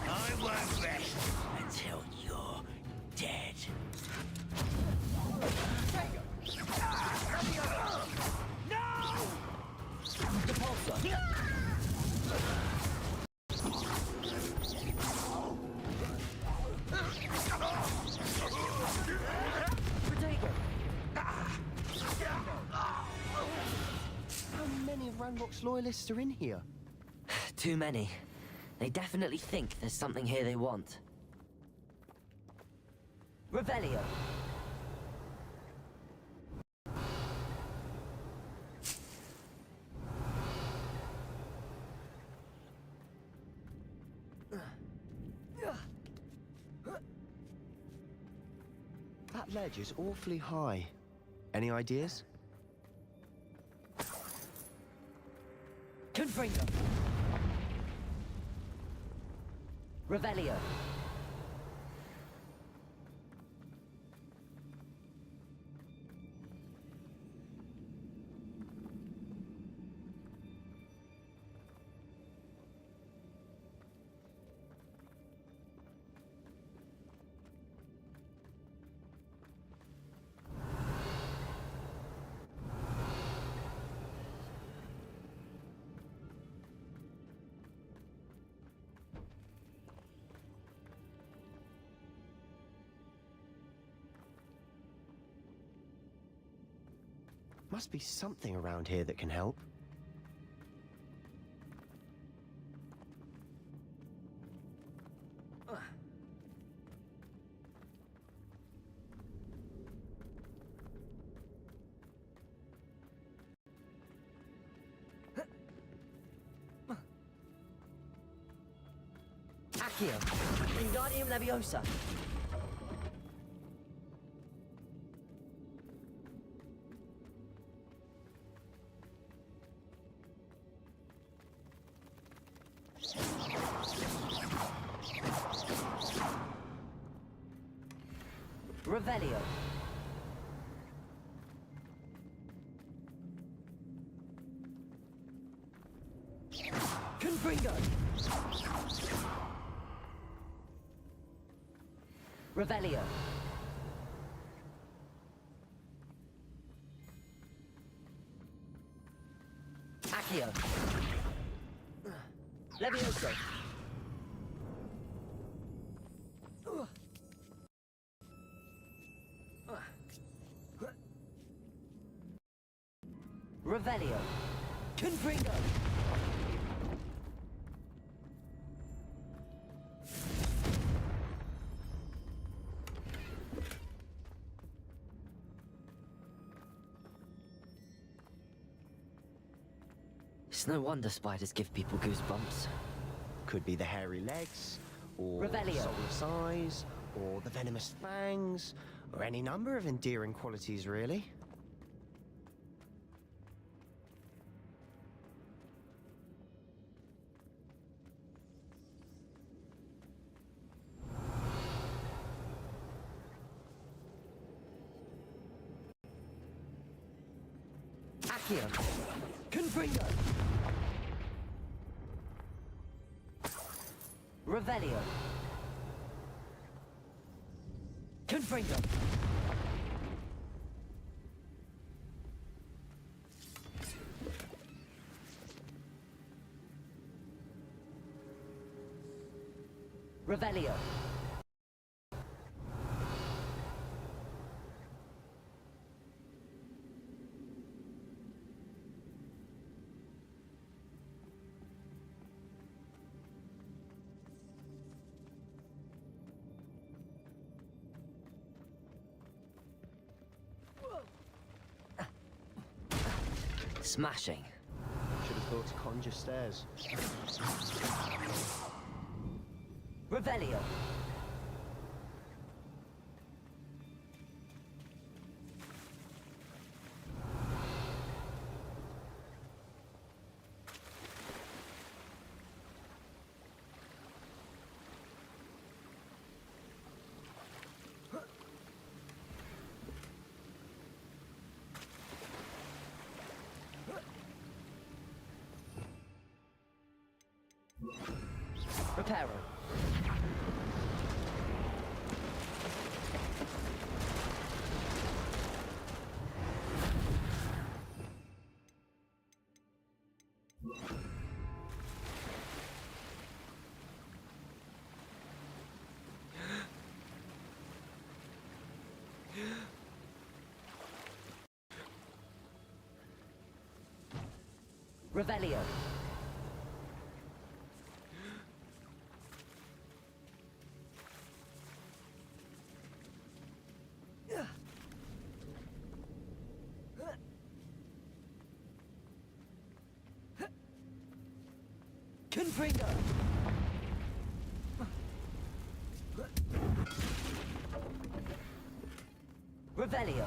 I won't rest until you're dead. How many of Ranrock's loyalists are in here? Too many. They definitely think there's something here they want. Revelio. That ledge is awfully high. Any ideas? Confringo. Revelio. Must be something around here that can help. Accio. Wingardium Leviosa. Revelio. Confringo. Revelio. Accio. Levioso. Revelio. Confringo. It's no wonder spiders give people goosebumps. Could be the hairy legs, or Revelio. soulless eyes, or the venomous fangs, or any number of endearing qualities, really. Accio. Confringo. Revelio. Confringo. Revelio. Smashing. Should have thought to conjure stairs. Revelio. Reparo. Revelio. Confringo. Revelio.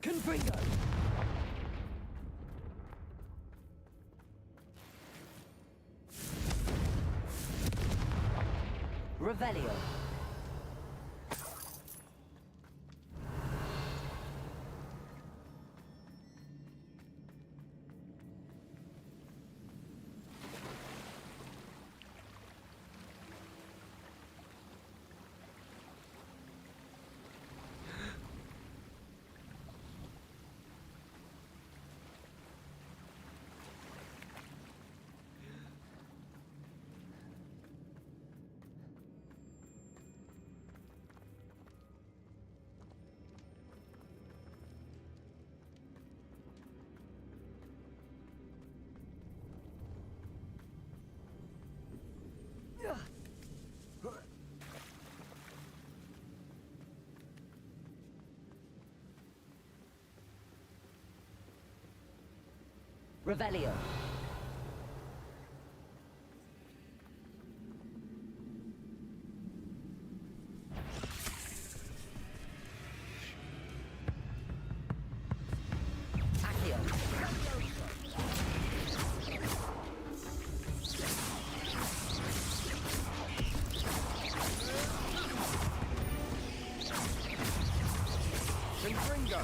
Confringo. Revelio. Revelio. Accio. Confringo!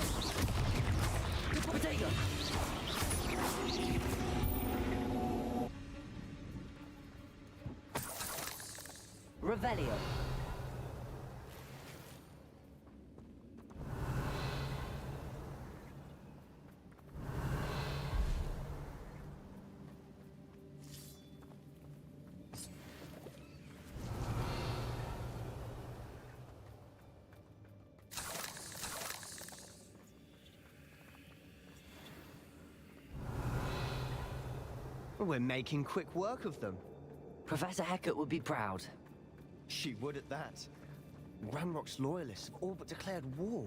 Potato. Revelio. We're making quick work of them. Professor Hecat would be proud. She would at that. Ranrock's loyalists have all but declared war.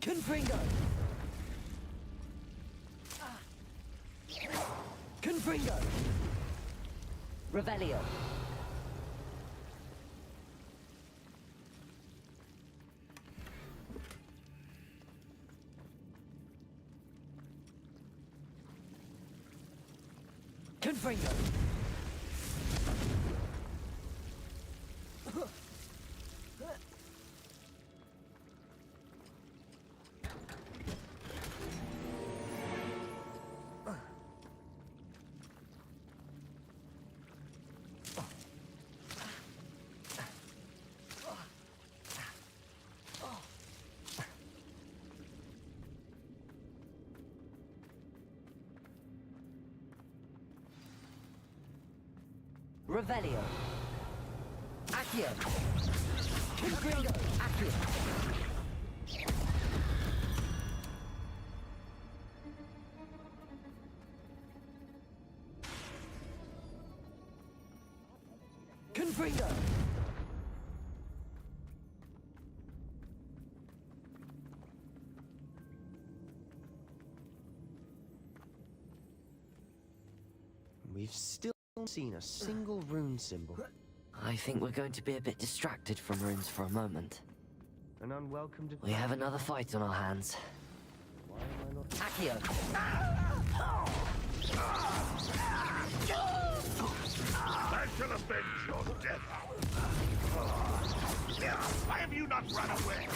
Confringo. Confringo. Revelio. Confringo. Revelio. Accio. Confringo. Accio. Confringo. We've still not seen a single rune symbol. I think we're going to be a bit distracted from runes for a moment. An unwelcome... We have another fight on our hands. Why am I not... Accio. I shall avenge your death. Why have you not run away?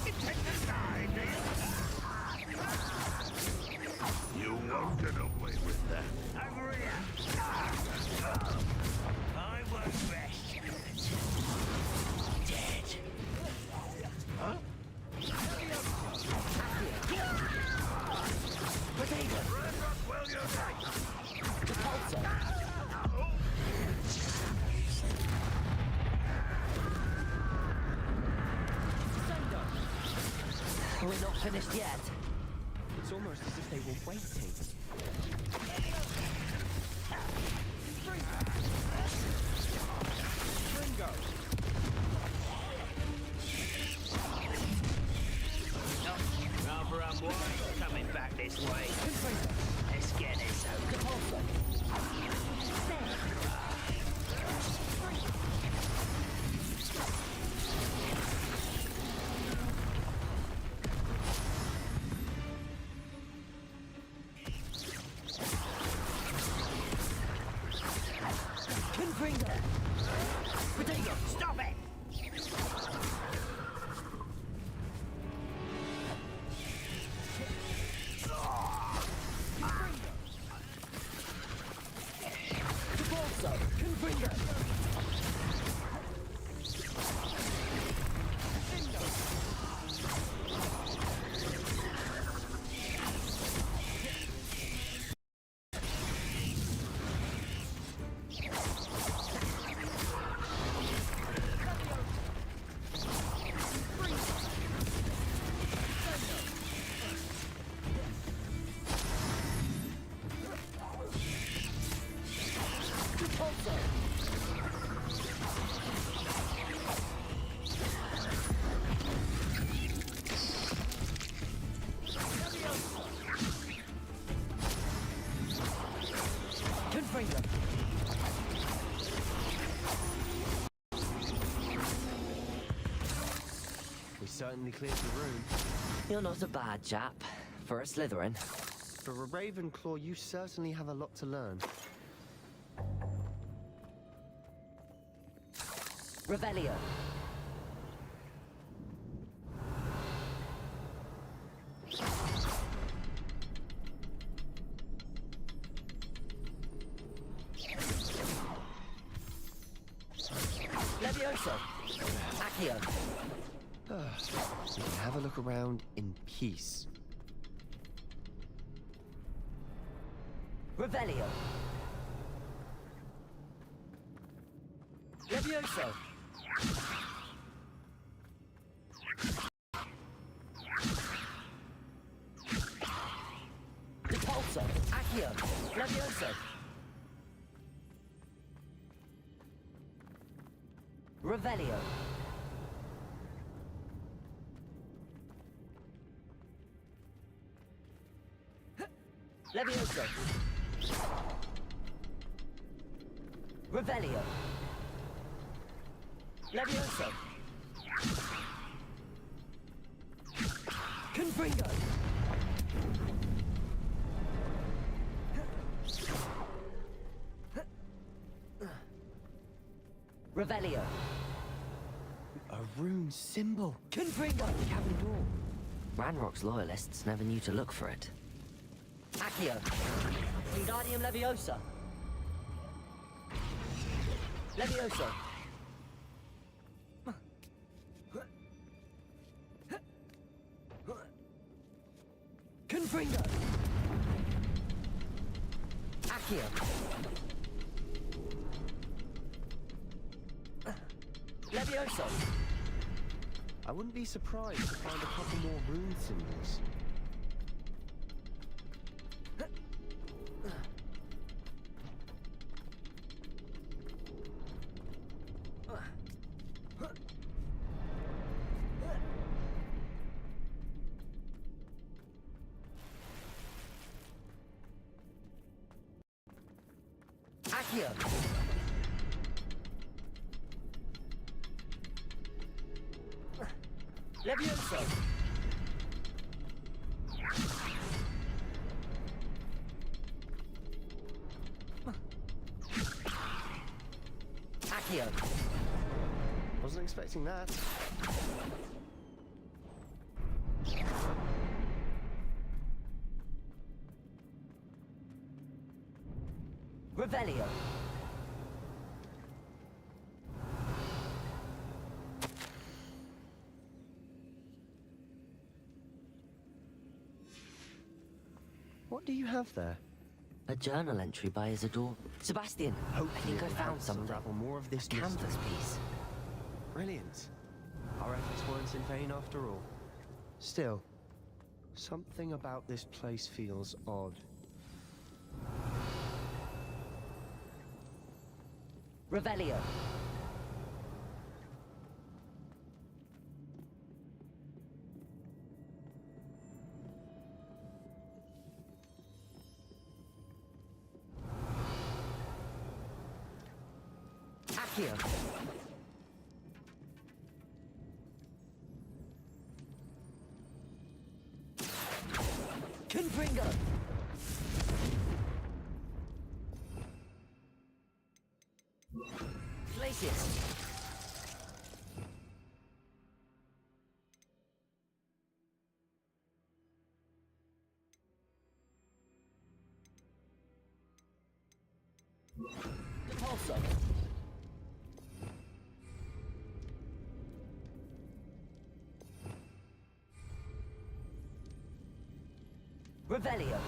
Intend to die, do you? You won't get away with that. Over here. I won't rest. Dead. Huh? Potato. Red Rockwell, you're right. Repulsor. We're not finished yet. It's almost as if they were waiting. Ringo. Rather unwise coming back this way. Let's get this over. Confringo. Potato. Stop it! Repulsor. Confringo. Confringo. We certainly cleared the room. You're not a bad chap. For a Slytherin. For a Ravenclaw, you certainly have a lot to learn. Revelio. Levioso. Accio. We can have a look around in peace. Revelio. Levioso. Repulsor. Accio. Levioso. Revelio. Levioso. Revelio. Levioso. Confringo. Revelio. A rune symbol. Confringo. Cabin door. Ranrock's loyalists never knew to look for it. Accio. Wingardium Leviosa. Levioso. Confringo. Accio. Levioso! I wouldn't be surprised to find a couple more rune symbols. Accio! Levioso! Accio! Wasn't expecting that. Revelio! What do you have there? A journal entry by Isidore. Sebastian, I think I found something. Unravel more of this A canvas mystery. piece. Brilliant. Our efforts weren't in vain after all. Still, something about this place feels odd. Revelio. Accio. Confringo. Glacius. Repulso. Revelio.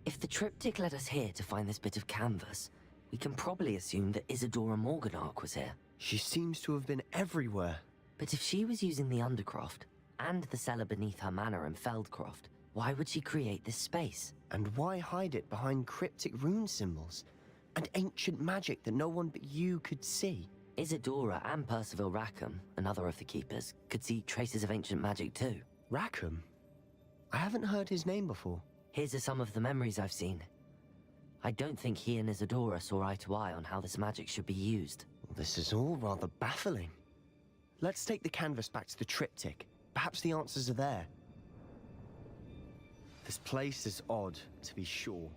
If the triptych led us here to find this bit of canvas, we can probably assume that Isadora Morganark was here. She seems to have been everywhere. But if she was using the Undercroft, and the cellar beneath her manor in Feldcroft, why would she create this space? And why hide it behind cryptic rune symbols? And ancient magic that no one but you could see? Isadora and Percival Rackham, another of the Keepers, could see traces of ancient magic too. Rackham? I haven't heard his name before. Here's are some of the memories I've seen. I don't think he and Isadora saw eye to eye on how this magic should be used. This is all rather baffling. Let's take the canvas back to the triptych. Perhaps the answers are there. This place is odd, to be sure,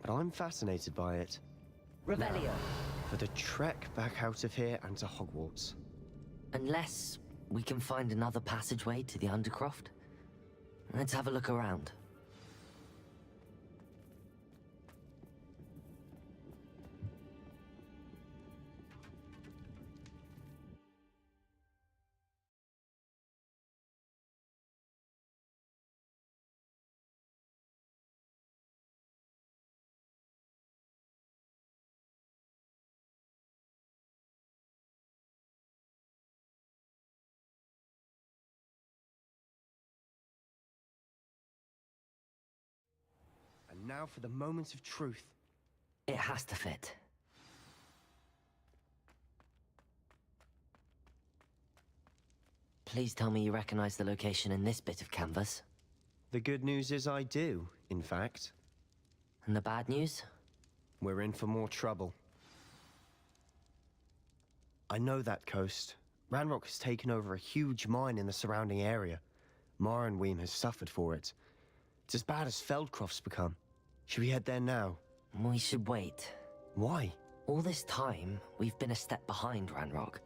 but I'm fascinated by it. Revelio. For the trek back out of here and to Hogwarts. Unless we can find another passageway to the Undercroft. Let's have a look around. And now for the moment of truth. It has to fit. Please tell me you recognize the location in this bit of canvas. The good news is I do, in fact. And the bad news? We're in for more trouble. I know that coast. Ranrock has taken over a huge mine in the surrounding area. Mornweem has suffered for it. It's as bad as Feldcroft's become. Should we head there now? We should wait. Why? All this time, we've been a step behind Ranrock.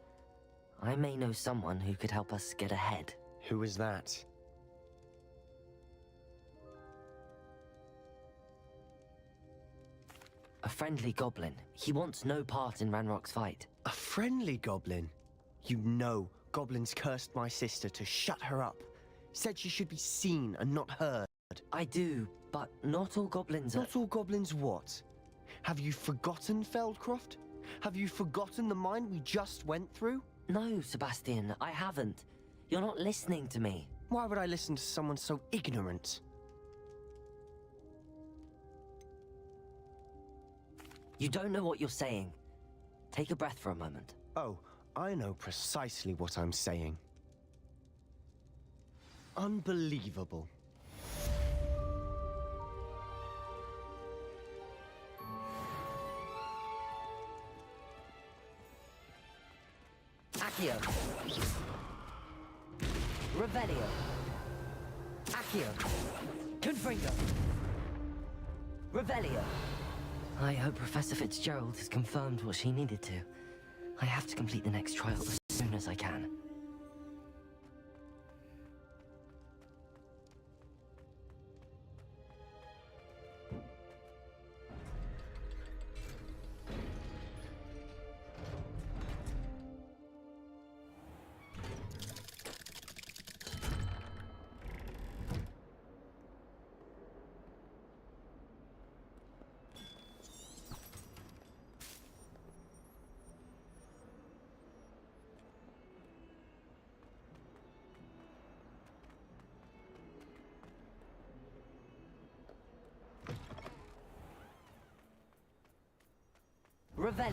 I may know someone who could help us get ahead. Who is that? A friendly goblin. He wants no part in Ranrock's fight. A friendly goblin? You know goblins cursed my sister to shut her up. Said she should be seen and not heard. I do, but not all goblins are... Not all goblins what? Have you forgotten Feldcroft? Have you forgotten the mine we just went through? No, Sebastian, I haven't. You're not listening to me. Why would I listen to someone so ignorant? You don't know what you're saying. Take a breath for a moment. Oh, I know precisely what I'm saying. Unbelievable. Accio. Revelio. Accio. Confringo. Revelio. I hope Professor Fitzgerald has confirmed what she needed to. I have to complete the next trial as soon as I can. Revelio.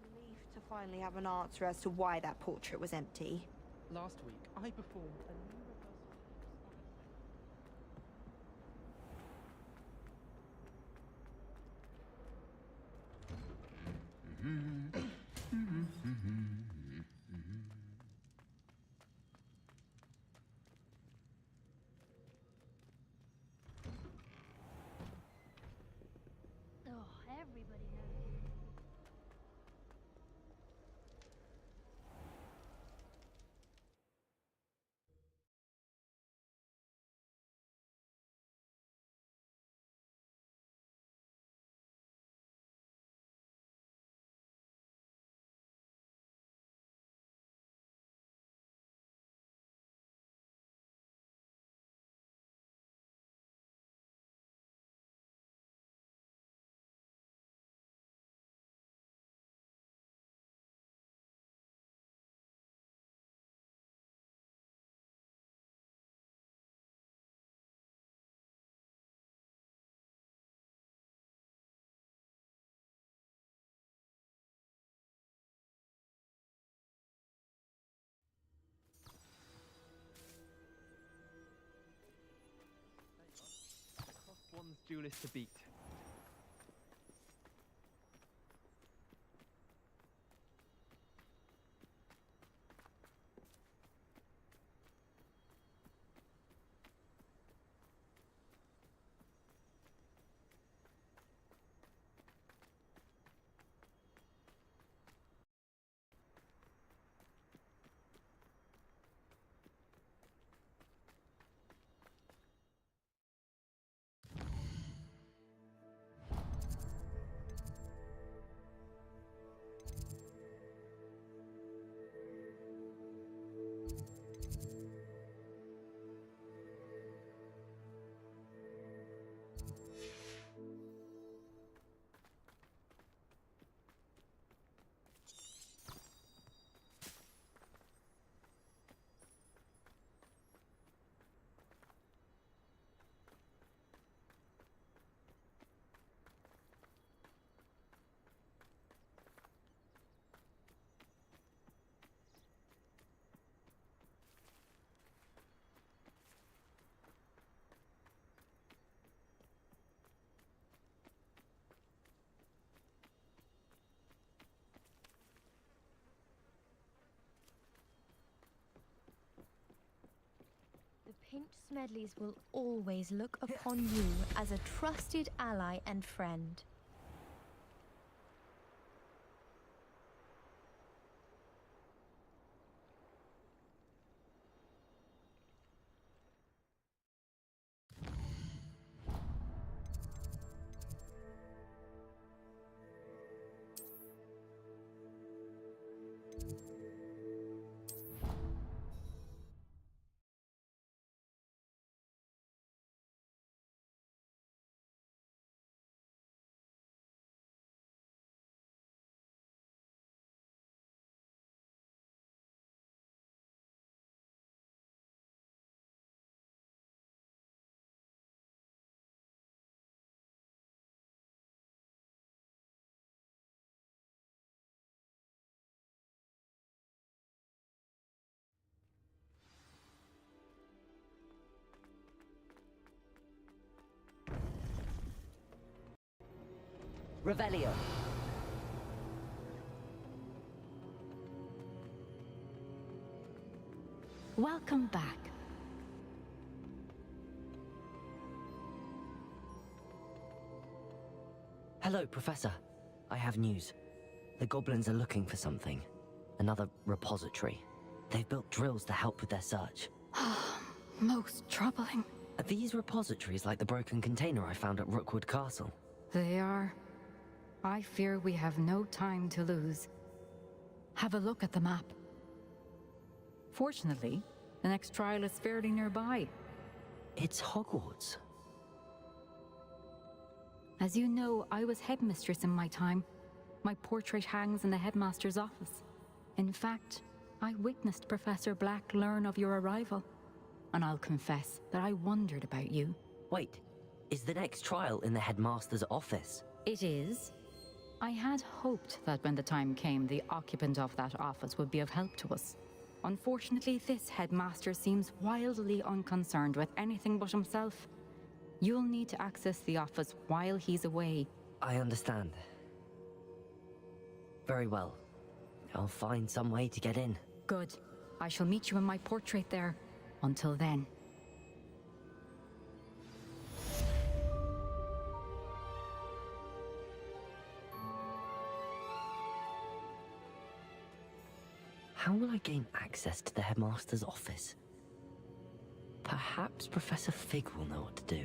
Relief to finally have an answer as to why that portrait was empty. Last week, I performed a new rehearsal. Oh, everybody knows. One's duelist to beat. The Pinch Smedleys will always look upon you as a trusted ally and friend. Revelio. Welcome back. Hello, Professor. I have news. The goblins are looking for something. Another repository. They've built drills to help with their search. Most troubling. Are these repositories like the broken container I found at Rookwood Castle? They are. I fear we have no time to lose. Have a look at the map. Fortunately, the next trial is fairly nearby. It's Hogwarts. As you know, I was headmistress in my time. My portrait hangs in the headmaster's office. In fact, I witnessed Professor Black learn of your arrival. And I'll confess that I wondered about you. Wait, is the next trial in the headmaster's office? It is. I had hoped that when the time came, the occupant of that office would be of help to us. Unfortunately, this headmaster seems wildly unconcerned with anything but himself. You'll need to access the office while he's away. I understand. Very well. I'll find some way to get in. Good. I shall meet you in my portrait there. Until then. How will I gain access to the headmaster's office? Perhaps Professor Fig will know what to do.